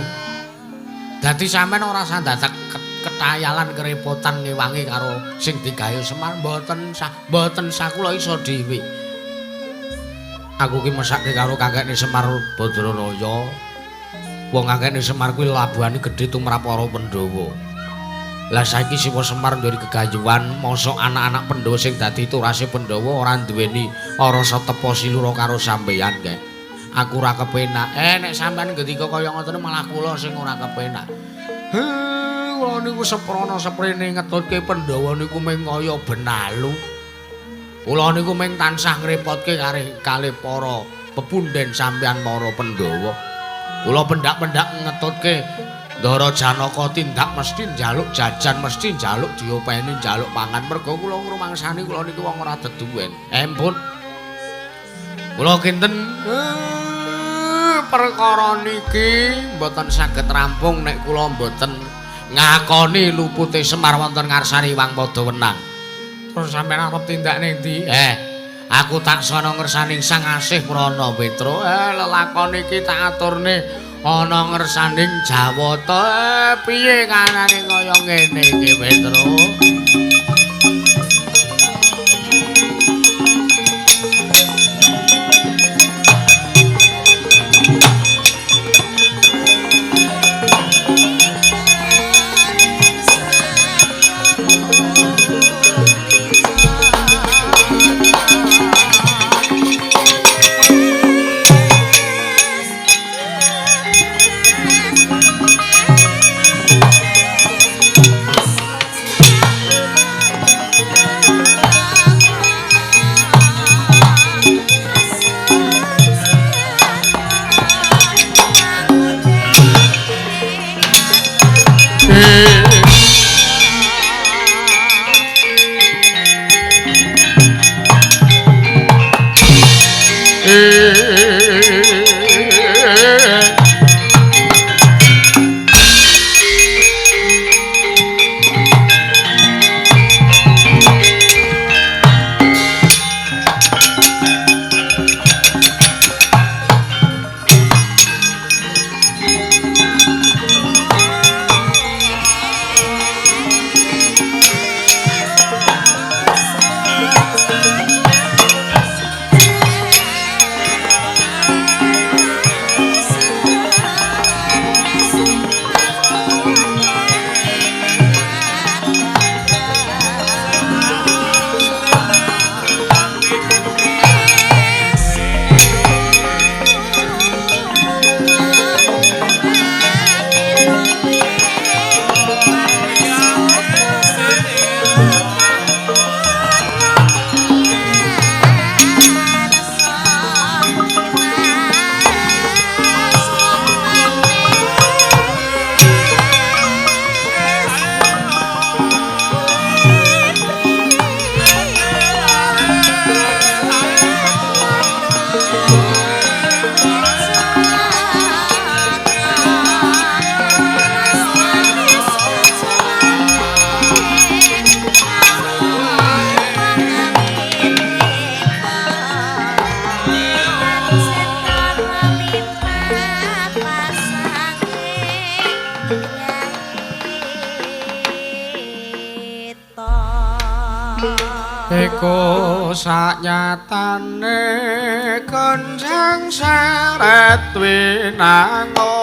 Dadi sampean ora sandadak ketayalan kerepotan ngewangi karo sing digawe Semar mboten sakula iso dhewe. Aku ki mesake karo kakekne Semar Badraraya. Wong kakekne Semar kuwi labuhane gedhe tumrap para Pandhawa. Lah saiki Siwa Semar duwe gegayuhan mosok anak-anak Pandhawa sing dadi turase Pandhawa ora duweni rasa tepa silura karo sampeyan kae. Aku ora kepenak. Nek sampean ngendika kaya ngoten malah kula sing ora kepenak. Kula niku seprana seprene ngetutke Pandhawa niku mung kaya benalu. Kula niku mung tansah ngrepotke kalih para pepundhen sampeyan para Pandhawa. Kula pendak-pendak ngetutke Ndara Janaka tindak mesti njaluk jajan, mesti njaluk diopeni, njaluk pangan. Mergo kula ngrumangsani kula niku wong ora deduwen. Empun. Kula kinten perkara niki mboten saged rampung nek kula mboten ngakoni lupute Semar wonten ngarsane Wang Padawenang. Terus sampeyan arep tindak ning ndi? Aku taksana ngersaning Sang Asih Prana Petra. Lelakon iki tak aturne ana ngersaning Jawata. Piye kanane kaya ngene iki, Petra? Eko saknyatane kenjang seret winangun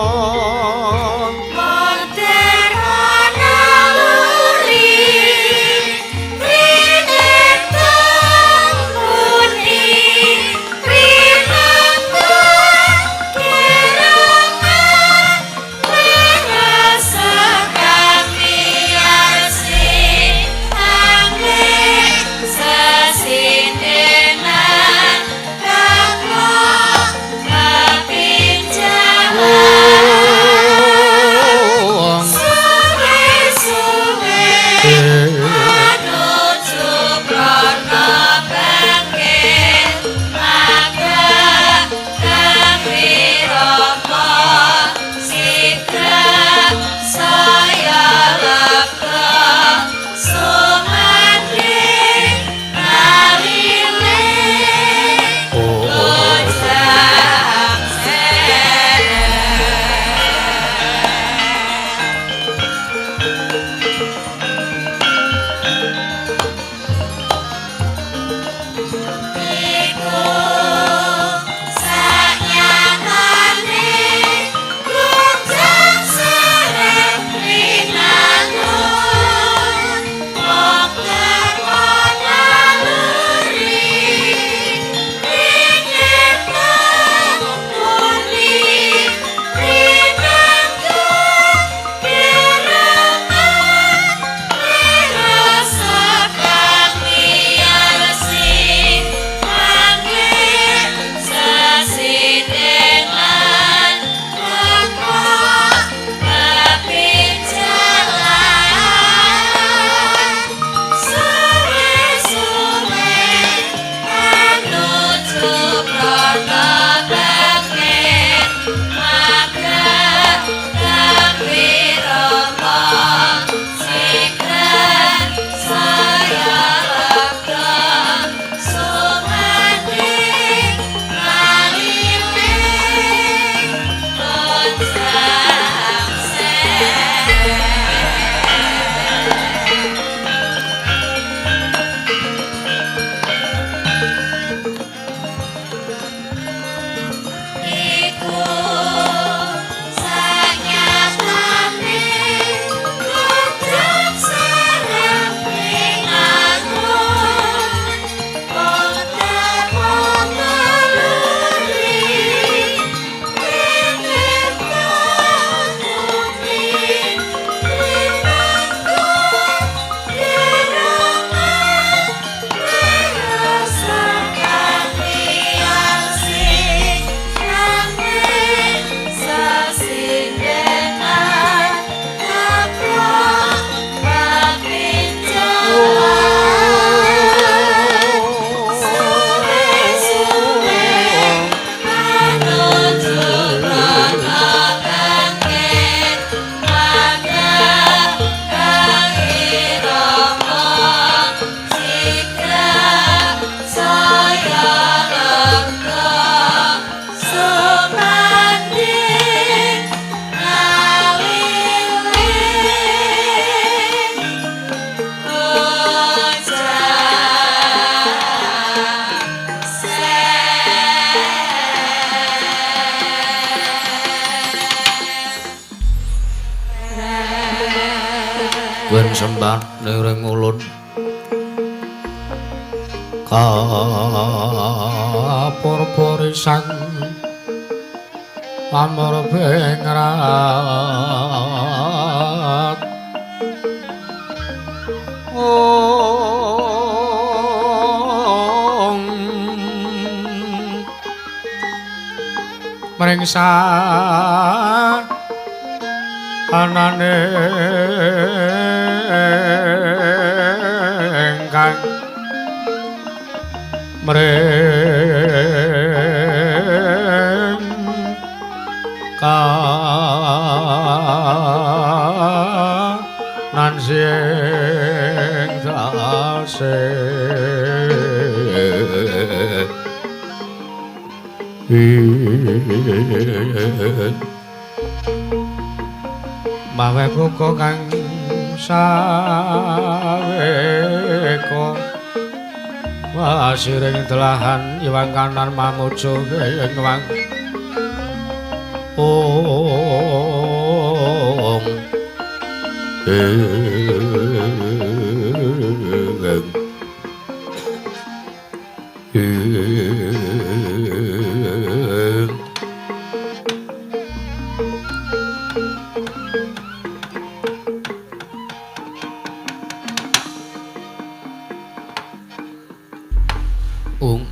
ben sembah ning ulun kapurpurisan pamor bengrat mringsa anane engkang mring kanan sing tasih mawe buka kang saweko wasiring telahan iwang kanan mamuju ing wang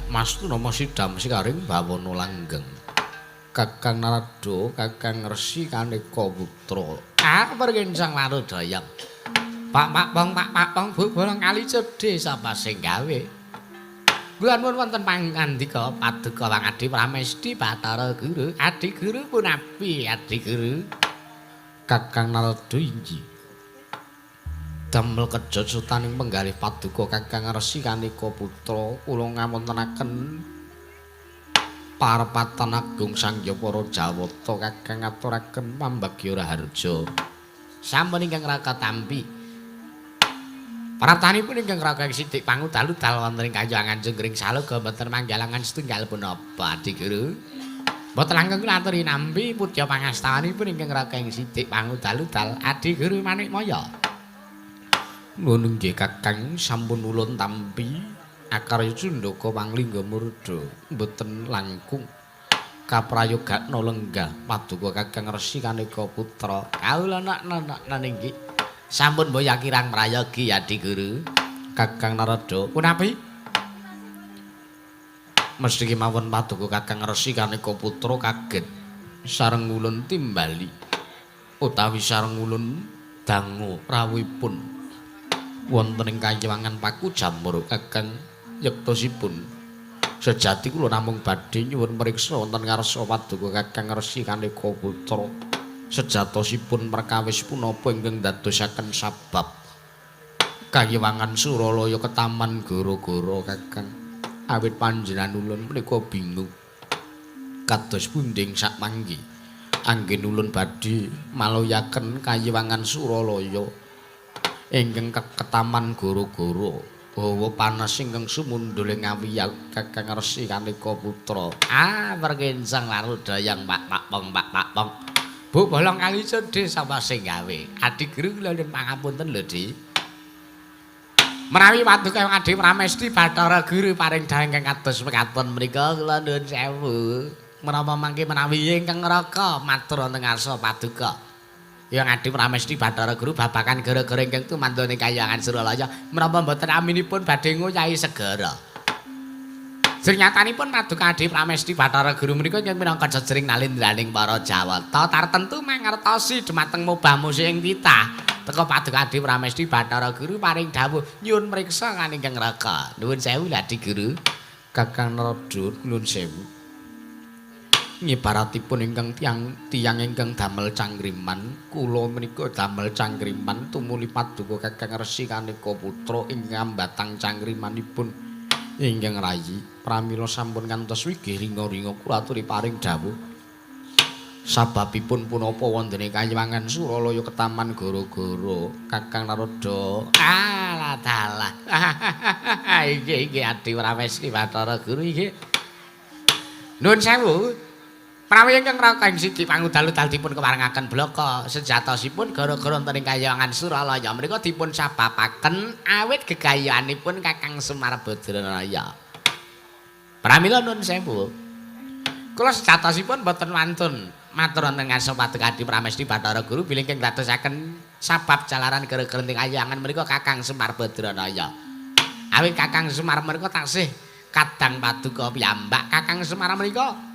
Mas Tunama Sidam Sikaring bawana langgeng Kakang Narada Kakang Resi Kaneka Putra pergencang Marudaya Pak Pong Bu bolong kali cedhe sapa sing gawe Kula nuwun wonten pangandika paduka Wang Adi Pramesti Bathara Guru Adi Guru punapi Adi Guru Kakang Narada inggih damel kejojutaning penggalih paduka Kakang Resi Kaneka Putra kula ngamontenaken parepatan agung Sangya Para Jawata Kakang ngaturaken pambagya raharja sampun ingkang raka tampi pratanipun ingkang raka sithik pangudalu-dal wonten ing Kahyangan Jenggring Salaga mboten manggalangan setunggal punapa Adi Guru mboten langkung kula aturi nampi putya pangastawanipun ingkang raka sithik pangudalu-dal Adi Guru Manikmaya nuwun nggih Kakang sampun ulun tampi akarya Cundaka Panglingga Murda mboten langkung kaprayogakna lenggah paduka Kakang Resi Kaneka Putra kawula nak nggih sampun mbaya kirang prayogi Adi Guru Kakang Narada punapi mesti kemawon paduka Kakang Resi Kaneka Putra kaget sareng ulun timbali utawi sareng ulun dangu rawuhipun wonten ing Kahyangan Paku Jamur Kakang yektosipun sejati kula namung badhe nyuwun mriksa wonten ngarsa paduka Kakang Resi Kaneka Putra sejatosipun perkawis punapa ingkang dadosaken sabab Kahyangan Suralaya ketaman gara-gara Kakang awit panjenengan ulun menika bingung kados punding sakmanggi anggen ulun badhe maloyaken Kahyangan Suralaya ingkang ketaman gara-gara bawa panas ingkang sumundul ing ngawiyah Kakang Resi Kaneka Putra pergencang Marudayang Pak Pong Bu bolong kali cedhe sapa sing gawe Adi Guru kula nyuwun pangapunten lho Di menawi paduka Wang Adi Pramesti Bathara Guru paring dawuh ingkang kados mekaten menika kula nuwun sewu menapa mangke menawi ingkang raka matur wonten ngarsa paduka Yang Adi Pramesti Bathara Guru babakan gara-gara ingkang tumandhane Kahyangan Suralaya menapa mboten aminipun badhe ngoyahi segara. Jernyatanipun paduka Adi Pramesti Bathara Guru menika yen minangka jejering nalindraning para Jawata tartentu mangertosi dhumateng mubah musik ing titah teka paduka Adi Pramesti Bathara Guru paring dawuh nyuwun mriksa kan ingkang raka. Nuwun sewu Adi Guru. Kakang Narada nuwun sewu. Ngibaratipun ingkang tiyang ingkang damel cangkriman kula menika damel cangkriman tumuli paduka Kakang Resi Kaneka Putra ingkang batang cangkrimanipun ingkang rayi pramila sampun ngantos wigih ringa-ringa kula aturi paring dawuh sababipun punapa wondene Kahyangan Suralaya ketaman gara-gara Kakang Narada alah dalah iki Adi Pramesti Bathara Guru iki nuwun sewu Prawi ingkang raka ing sigi pangudal-udal dipun kewarengaken blaka sejatosipun gara-gara wonten ing Kayangan Suralaya menika dipun sababaken awit gegayanipun Kakang Semar Badranaya. Pramila nuwun sewu. Kula sejatosipun boten wantun matur wonten ngarsa Paduka Adi Pramesti Bathara Guru bilih ingkang dadosaken sabab jalaran gara-gara ing Kayangan menika Kakang Semar Badranaya. Awit Kakang Semar menika taksih kadang paduka piyambak. Kakang Semar menika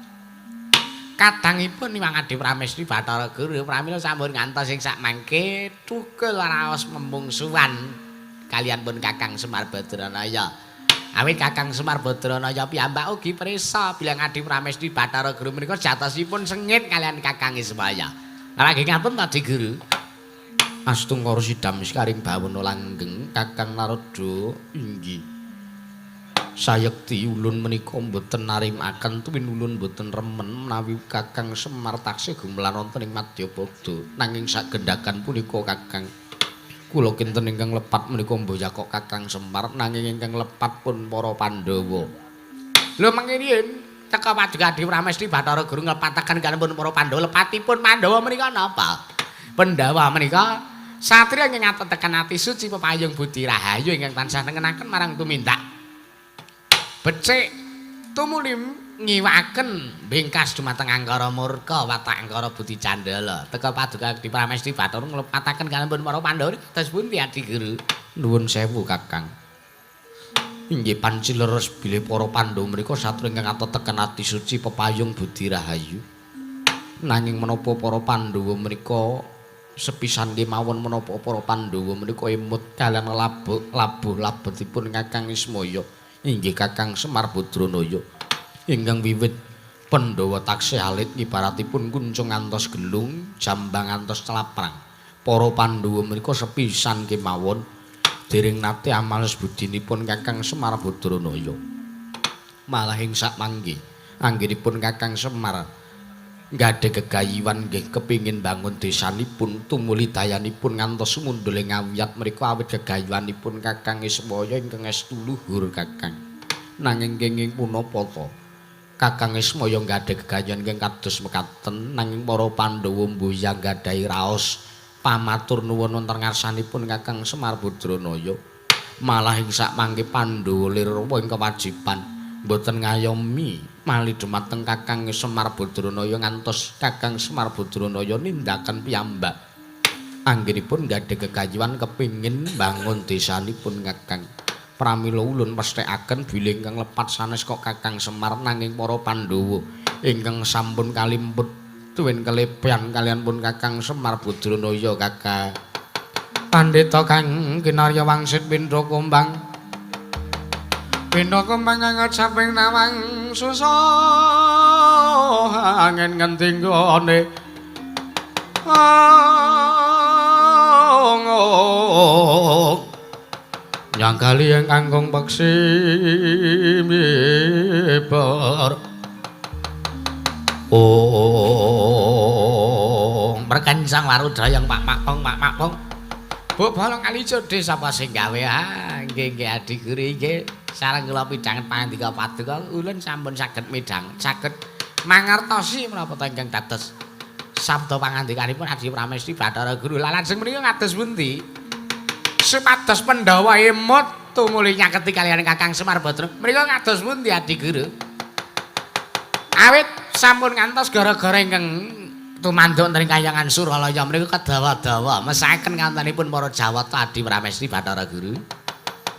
kadangipun Hyang Adi Pramesti Bathara Guru pramila sampun ngantos ing sak mangke thukul raos memungsuhan kaliyan pun Kakang Semar Badranaya. Awit Kakang Semar Badranaya piyambak ugi prisa bilih Adi Pramesti Bathara Guru menika jatosipun sengit kaliyan Kakang Ismaya. Lagi ngapunten tadi Guru. Astungkara sidam sekaring bawana langgeng Kakang Narada inggih. Sayekti ulun menika mboten narimaken tuwin ulun mboten remen menawi Kakang Semar taksih gumelar wonten ing Madyapada nanging sagendakan punika Kakang kula kinten ingkang lepat menika mboya kok Kakang Semar nanging ingkang lepat pun para Pandhawa. Lho mangkene teka Paduka Adi Pramesti Bathara Guru nglepataken kalih para Pandhawa lepatipun Pandhawa menika napa? Pandhawa menika satriya ingkang ngatetaken ati suci pepayung budi rahayu ingkang tansah nengenaken marang tumindak becik tumuli ngiwaken bingkas dumateng angkara murka watak angkara budi candala teka Paduka Adi Pramesti Bathara nglepataken kalih para Pandhawa kados pundi Adi Guru? Nuwun sewu Kakang. Inggih panci leres bilih para Pandhawa menika satru ingkang atoteken ati suci pepayung budi rahayu. Nanging menapa para Pandhawa menika sepisan kemawon menapa para Pandhawa menika emut kaliyan labuh-labetipun Kakang Ismaya. Inggih Kakang Semar Badranaya ingkang wiwit Pandhawa taksih alit ibaratipun kuncung ngantos gelung jambang ngantos celaprang para Pandhawa menika sepisan kemawon dereng nate amales budinipun Kakang Semar Badranaya malah ing sakmangke anggenipun Kakang Semar nggade gegayuhan nggih kepingin bangun desanipun tumuli dayanipun ngantos sumundul ing awiyat mriku awit gegayuhanipun Kakang Ismaya ingkang estu luhur Kakang. Nanging kenging punapa to Kakang Ismaya nggade gegayuhan ingkang kados mekaten nanging para Pandhawa mboyang nggadahi raos pamatur nuwun wonten ngarsanipun Kakang Semar Badranaya. Malah ing sakmangke Pandhawa lirwa ing kewajiban boten ngayomi malih dumateng Kakang Semar Badranaya ngantos Kakang Semar Badranaya nindakan piyambak anggenipun nggade gegayuhan kepingin bangun desanipun Kakang. Pramila ulun mesthekaken bilih ingkang lepat sanes kok Kakang Semar nanging para Pandhawa ingkang sampun kalimput tuwin kelepian kalian pun Kakang Semar Badranaya Kakang. Pandhita kang kinarya wangsit pindha kumbang Pindha kumbang anget saping nawang susah angin ngentinggone nyanggali yang kangkung peksi mibar berkencang warudayang Pak Makpong Bu bolong kali jodhe sapa sing gawe nggih Adi Guru nggih sareng kula pidhangan pangandika Paduka ulun sampun saged midhang saged mangertosi menapa ta ingkang dados sabda pangandikanipun Adi Pramesti Bathara Guru lan lajeng menika kados pundi supados Pandhawa emut tumuli nyaketi kaliyan Kakang Semar Badranaya menika kados pundi Adi Guru awit sampun ngantos gara-gara ingkang tumanduk wonten ing Kayangan Suralaya menika kedawa-dawa mesaken kantanipun para Jawata Adi Pramesti Bathara Guru.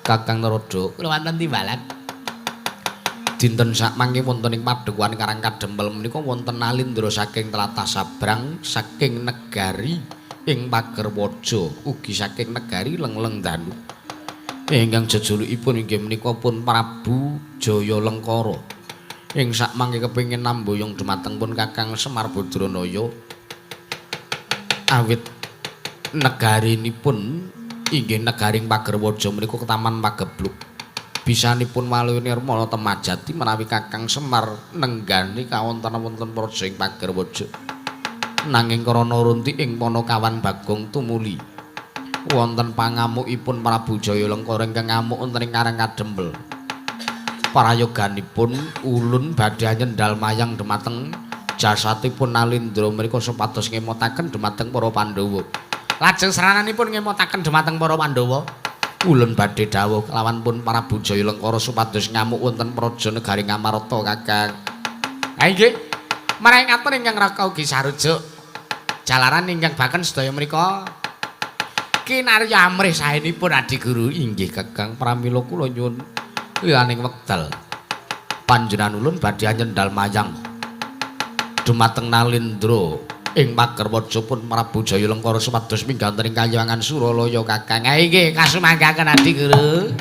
Kakang Narada kula wonten timbalan dinten sakmangke wonten ing Padepokan Karang Kadempel menika wonten alindra saking tlatah Sabrang saking negari ing Pagerwaja ugi saking negari Lengleng Danu ingkang jejulukipun inggih menika pun Prabu Jaya Lengkara ing sakmangke kepingin namboyong dumateng pun Kakang Semar Badranaya awit negarinipun inggih negaring Pagerwaja menika Ketaman Pagebluk bisanipun waluwi nirmala temajati menawi Kakang Semar nenggani kawonten-wonten praja ing Pagerwaja nanging krana runti ing Panakawan Bagong tumuli wonten pangamukipun Prabu Jaya Lengkara ingkang ngamuk wonten ing Karang Kadempel prayoganipun ulun badhe nyendal mayang dumateng jasatipun Nalindra menika supados ngemotaken dhumateng para Pandhawa. Lajeng serananipun ngemotaken dhumateng para Pandhawa. Ulun badhe dawuh kelawan pun Prabu Jayalengkara supados ngamuk wonten praja negari Ngamarta Kakang. Ha inggih. Marang ngatur ingkang raka ugi sarujuk. Jalaran ingkang baken sedaya menika kinarya amrih saenipun Adi Guru. Inggih Kakang, pramila kula nyuwun liyaning wekdal panjenengan ulun badhe nyendal mayang dumateng Nalindra ing Magarwaja pun Prabu Jayalengkara supados mingganten ing Kayuwangan Suralaya Kakang. Ha inggih kasumanggaken Adi Guru.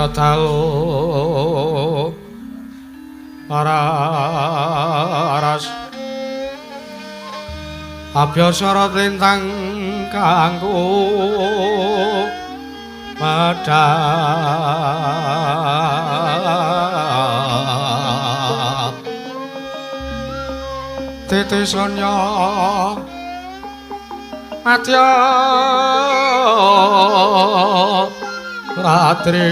Dalu aras abyasarat lintang kanggo madhap titisanya madya ratri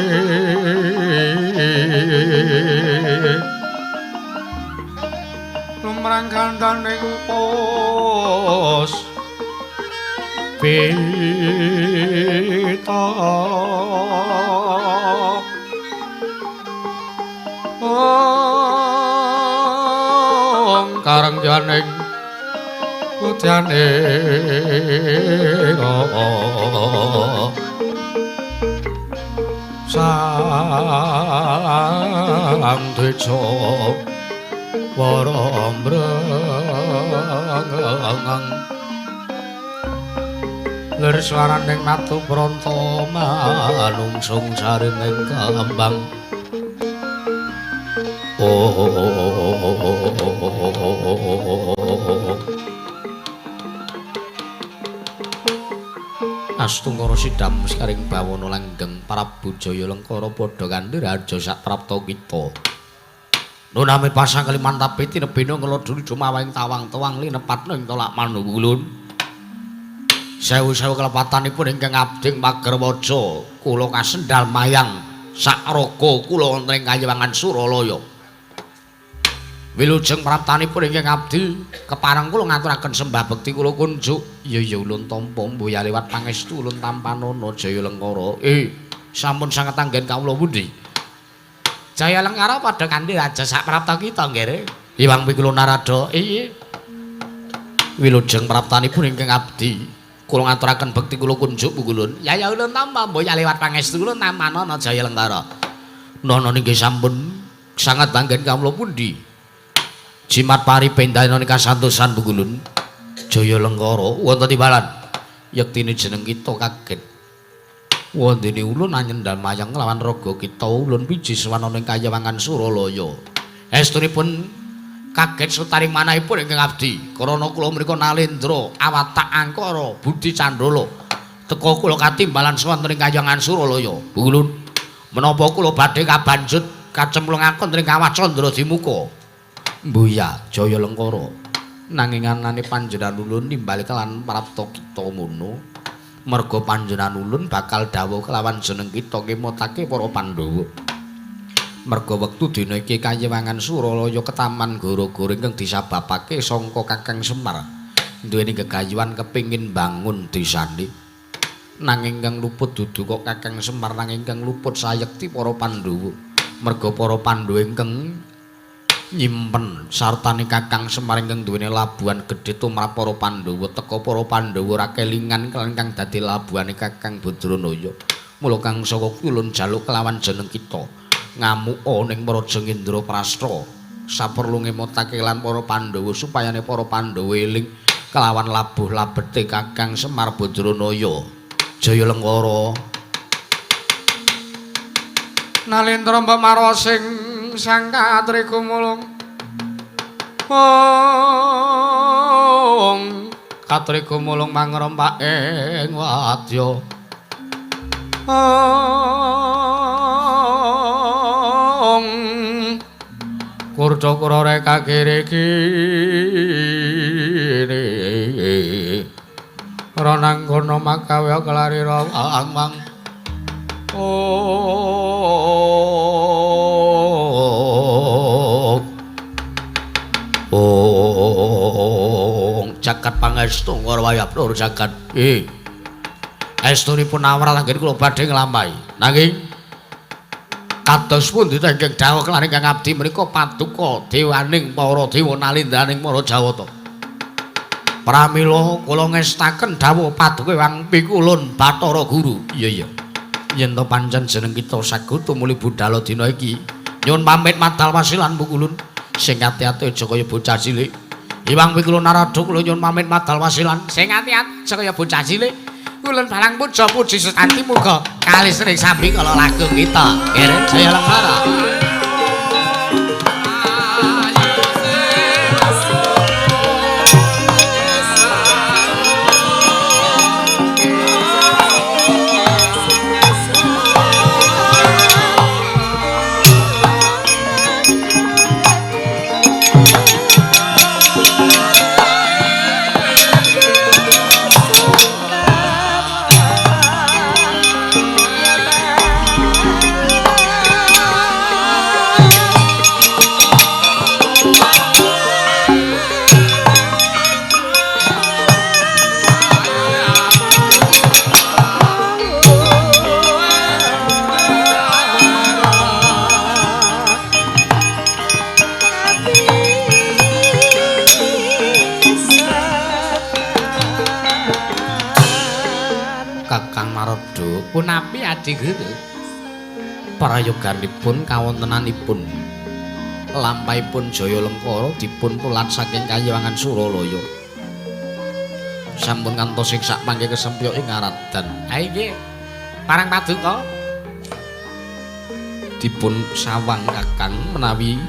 lumrang kandaning pos pita karang janing udyane sang deca warombrang lir swaraning matu pranta manungsung sarining kembang Astungkara sidam sekaring bawana langgeng Prabu Jayalengkara padha kanthi raja saprapta kita. Nunami pasang Kalimantan piti nebena ngeloduri dumawing tawang-tawang linepatna ing tolak manungulun. Sewu-sewu kelepatanipun ingkang abding Magarwaja kula kasendal mayang sak raga kula wonten ing Kayuwangan Suralaya. Wilujeng praptanipun ingkang abdi kepareng kula ngaturaken sembah bekti kula kunjuk. Ya ulun tampa mboya liwat pangestu ulun tampanana Jayalengkara. Sampun sanget anggen kawula pundi? Jayalengkara padha kanthi raja saprapta kita nggih. Iwang pikula narada. Wilujeng praptanipun ingkang abdi kula ngaturaken bekti kula kunjuk pungkulun. Ya ulun tampa mboya liwat pangestu ulun tampanana Jayalengkara. Nana nggih sampun sanget anggen kawula pundi? Jimat paripendana ing kasantosan pungkulun Jayalengkara wonten timbalan yektine jeneng kita kaget wondene ulun anyendal mayang lawan raga kita ulun piji sawana ing Kayuwangan Suralaya estunipun kaget sutaring manahipun ingkang abdi krana kula mriku Nalindra awatak angkara Budi Candala teka kula katimbalan wonten ing Kayuwangan Suralaya pungkulun menapa kula badhe kabanjut kacemplungaken ing Kawah Candra Dimuka Mbuya Jayalengkara nanging anane panjenengan ulun nimbali kelan prapta kita mono merga panjenengan ulun bakal dawuh kelawan jeneng kita ngemotake para Pandhawa merga wektu dina iki Kayuwangan Suralaya ketaman gara-gara ingkang disababake sangka Kakang Semar duweni gegayuhan kepingin bangun desane Nanging kang luput dudu kok Kakang Semar, nanging kang luput sayekti para Pandhawa. Merga para Pandhawa ingkang nyimpen sartane Kakang Semar ingkang duweni labuhan gedhe tumrap para Pandhawa, teka para Pandhawa ra kelingan kelan kang dadi labuhane Kakang Badranaya. Mula kang saka kulun jaluk kelawan jeneng kita ngamuka ning Praja Indraprastha saperlu ngemotake lan para Pandhawa supayane para Pandhawa eling kelawan labuh labete Kakang Semar Badranaya. Jaya Lengkara. Nalendra Mbak Marwa sing sang katri kumulung. Katri kumulung mangrempak ing wadya. Kurcakra reka kiri-kiri. Ranang kono makawe kelari rawang jagat pangestu ngrawaya lur jagat estunipun awrat anggen kula badhe nglampahi nanging kados pundi ingkang dawuh kelari kang abdi menika paduka dewaning para dewa nalindaning para Jawata. Pramila kula ngestaken dawuh paduka Wang Pikulun Bathara Guru. Iya. Yen to pancen jeneng kita sagut tumuli budhal dina iki. Nyuwun pamit madal wasilan Pukulun. Sing ati-ati aja kaya bocah cilik. Iwang Pikulun Narada kula nyuwun pamit madal wasilan. Sing ati-ati aja kaya bocah cilik. Kulun balang puja puji sestanti muga kalisring sami kala lagu kita. Kere Jaya Lengkara. Punapi adi guru prayoganipun kawontenanipun lampahipun Jaya Lengkara dipun tulat saking Kayiwangan Suralaya sampun ngantos ing sak mangke kesempya ing Aradan. Ha nggih parang paduka dipun sawang Kakang menawi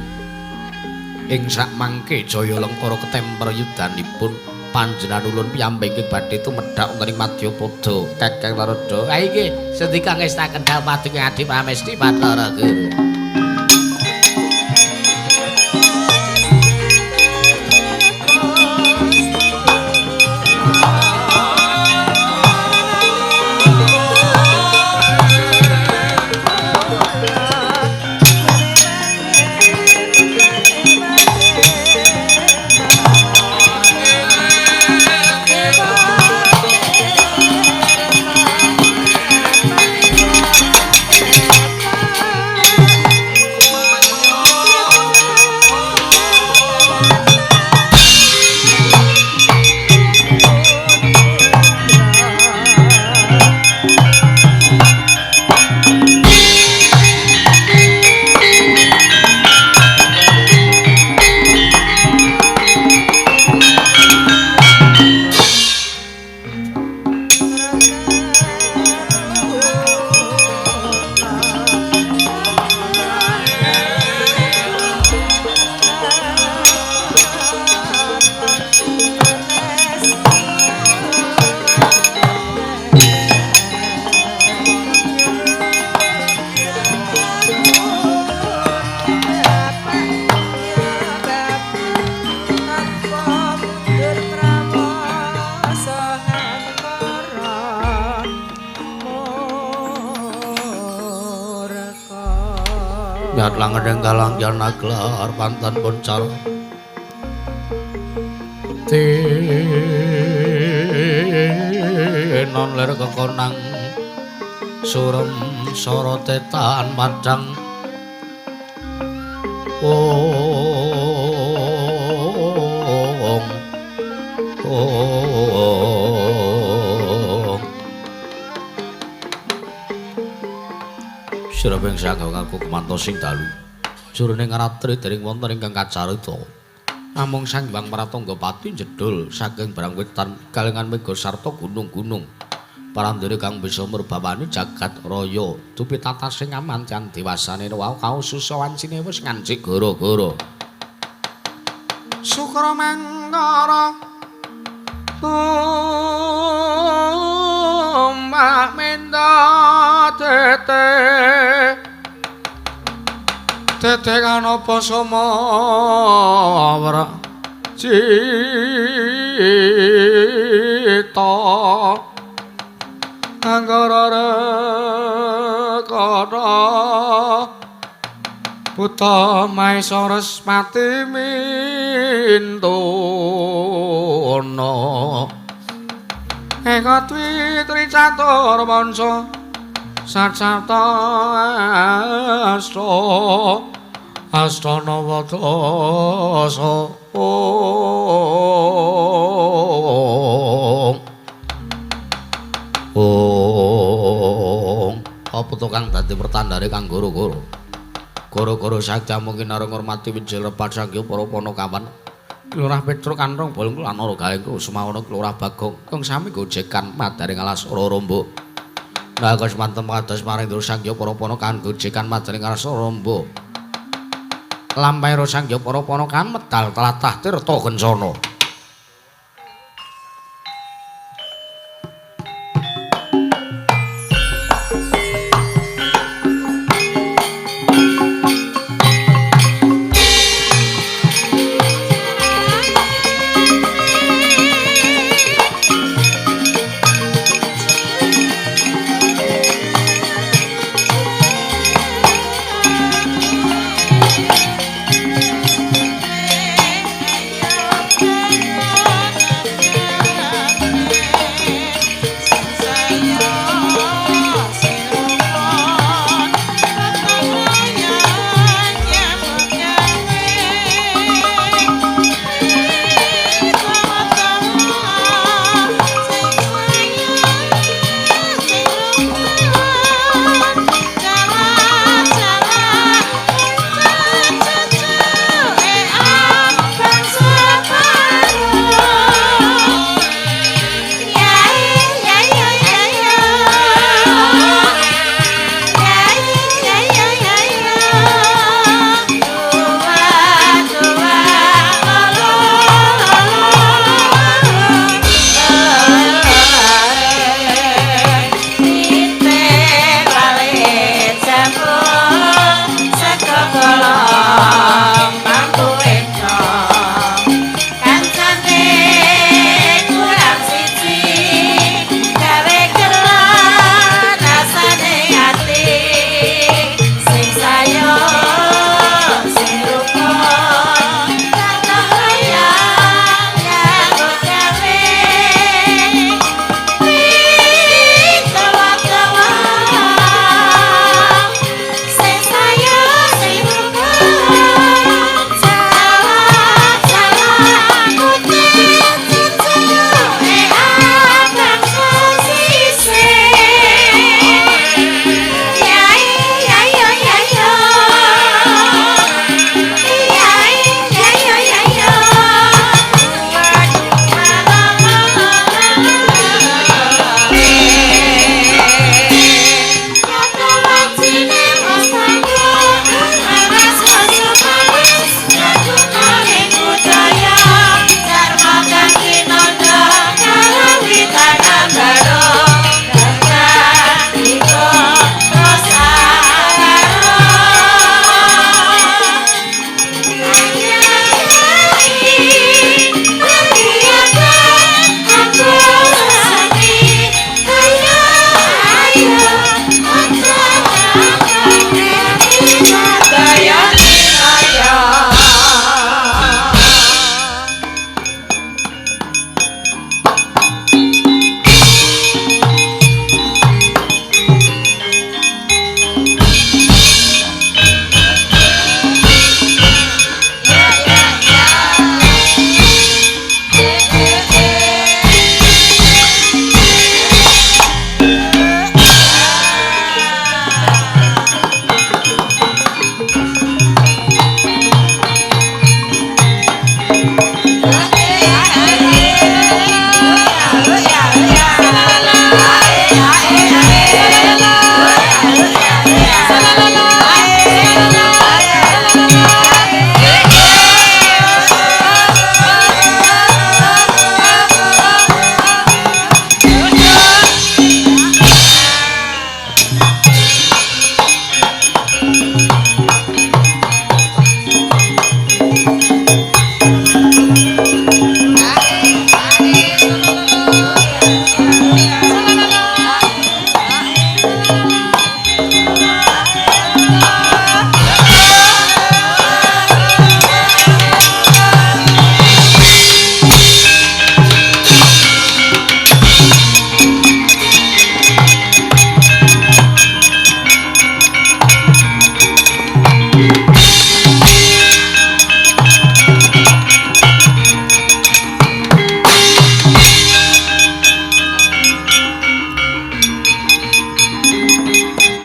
ing sak mangke Jaya Lengkara ketemper yudanipun panjenengan ulun piyambake badhe tumedhak wonten ing Madyapada Kakang Narada. Ha iki sedika ngestaken dawuh paduka Adi Pramesti Bathara Guru. Nyatlang ngedenggalang jana gelar pantan boncal non lir kekonang surem sorotetan madang Sirabeng sangga ngaku kemantos sing dalu jroning ratri dering wonten ingkang kacarita namung Sang Hyang Pratangga Pati jedul saking barang wetan kalengan mega sarta gunung-gunung parandene kang bisa merbawani jagat raya dupi tata sing amantian dewasane wau kaususawan sine wis ngancik gara-gara Sukra mangkara tumbak menda tete tete kanapa samawra cita anggara rekana buta maisares pati mintuna eka twitri catur mansa sacata astana wadasa apa to kang dadi pertandane kang goro-goro goro-goro sakja mungkin arep ngurmati wijil repat sangya para panakawan Lurah Petruk Kanrong Bolong lan ora gaengku sumawana Lurah Bagong kang sami gojekan madaring alas Rorombo Nah kasmanten kados maring Sangya para panakawan gojekan madaring alas Rorombo Lampahira Sangya para panakawan medal tlatah tirta kencana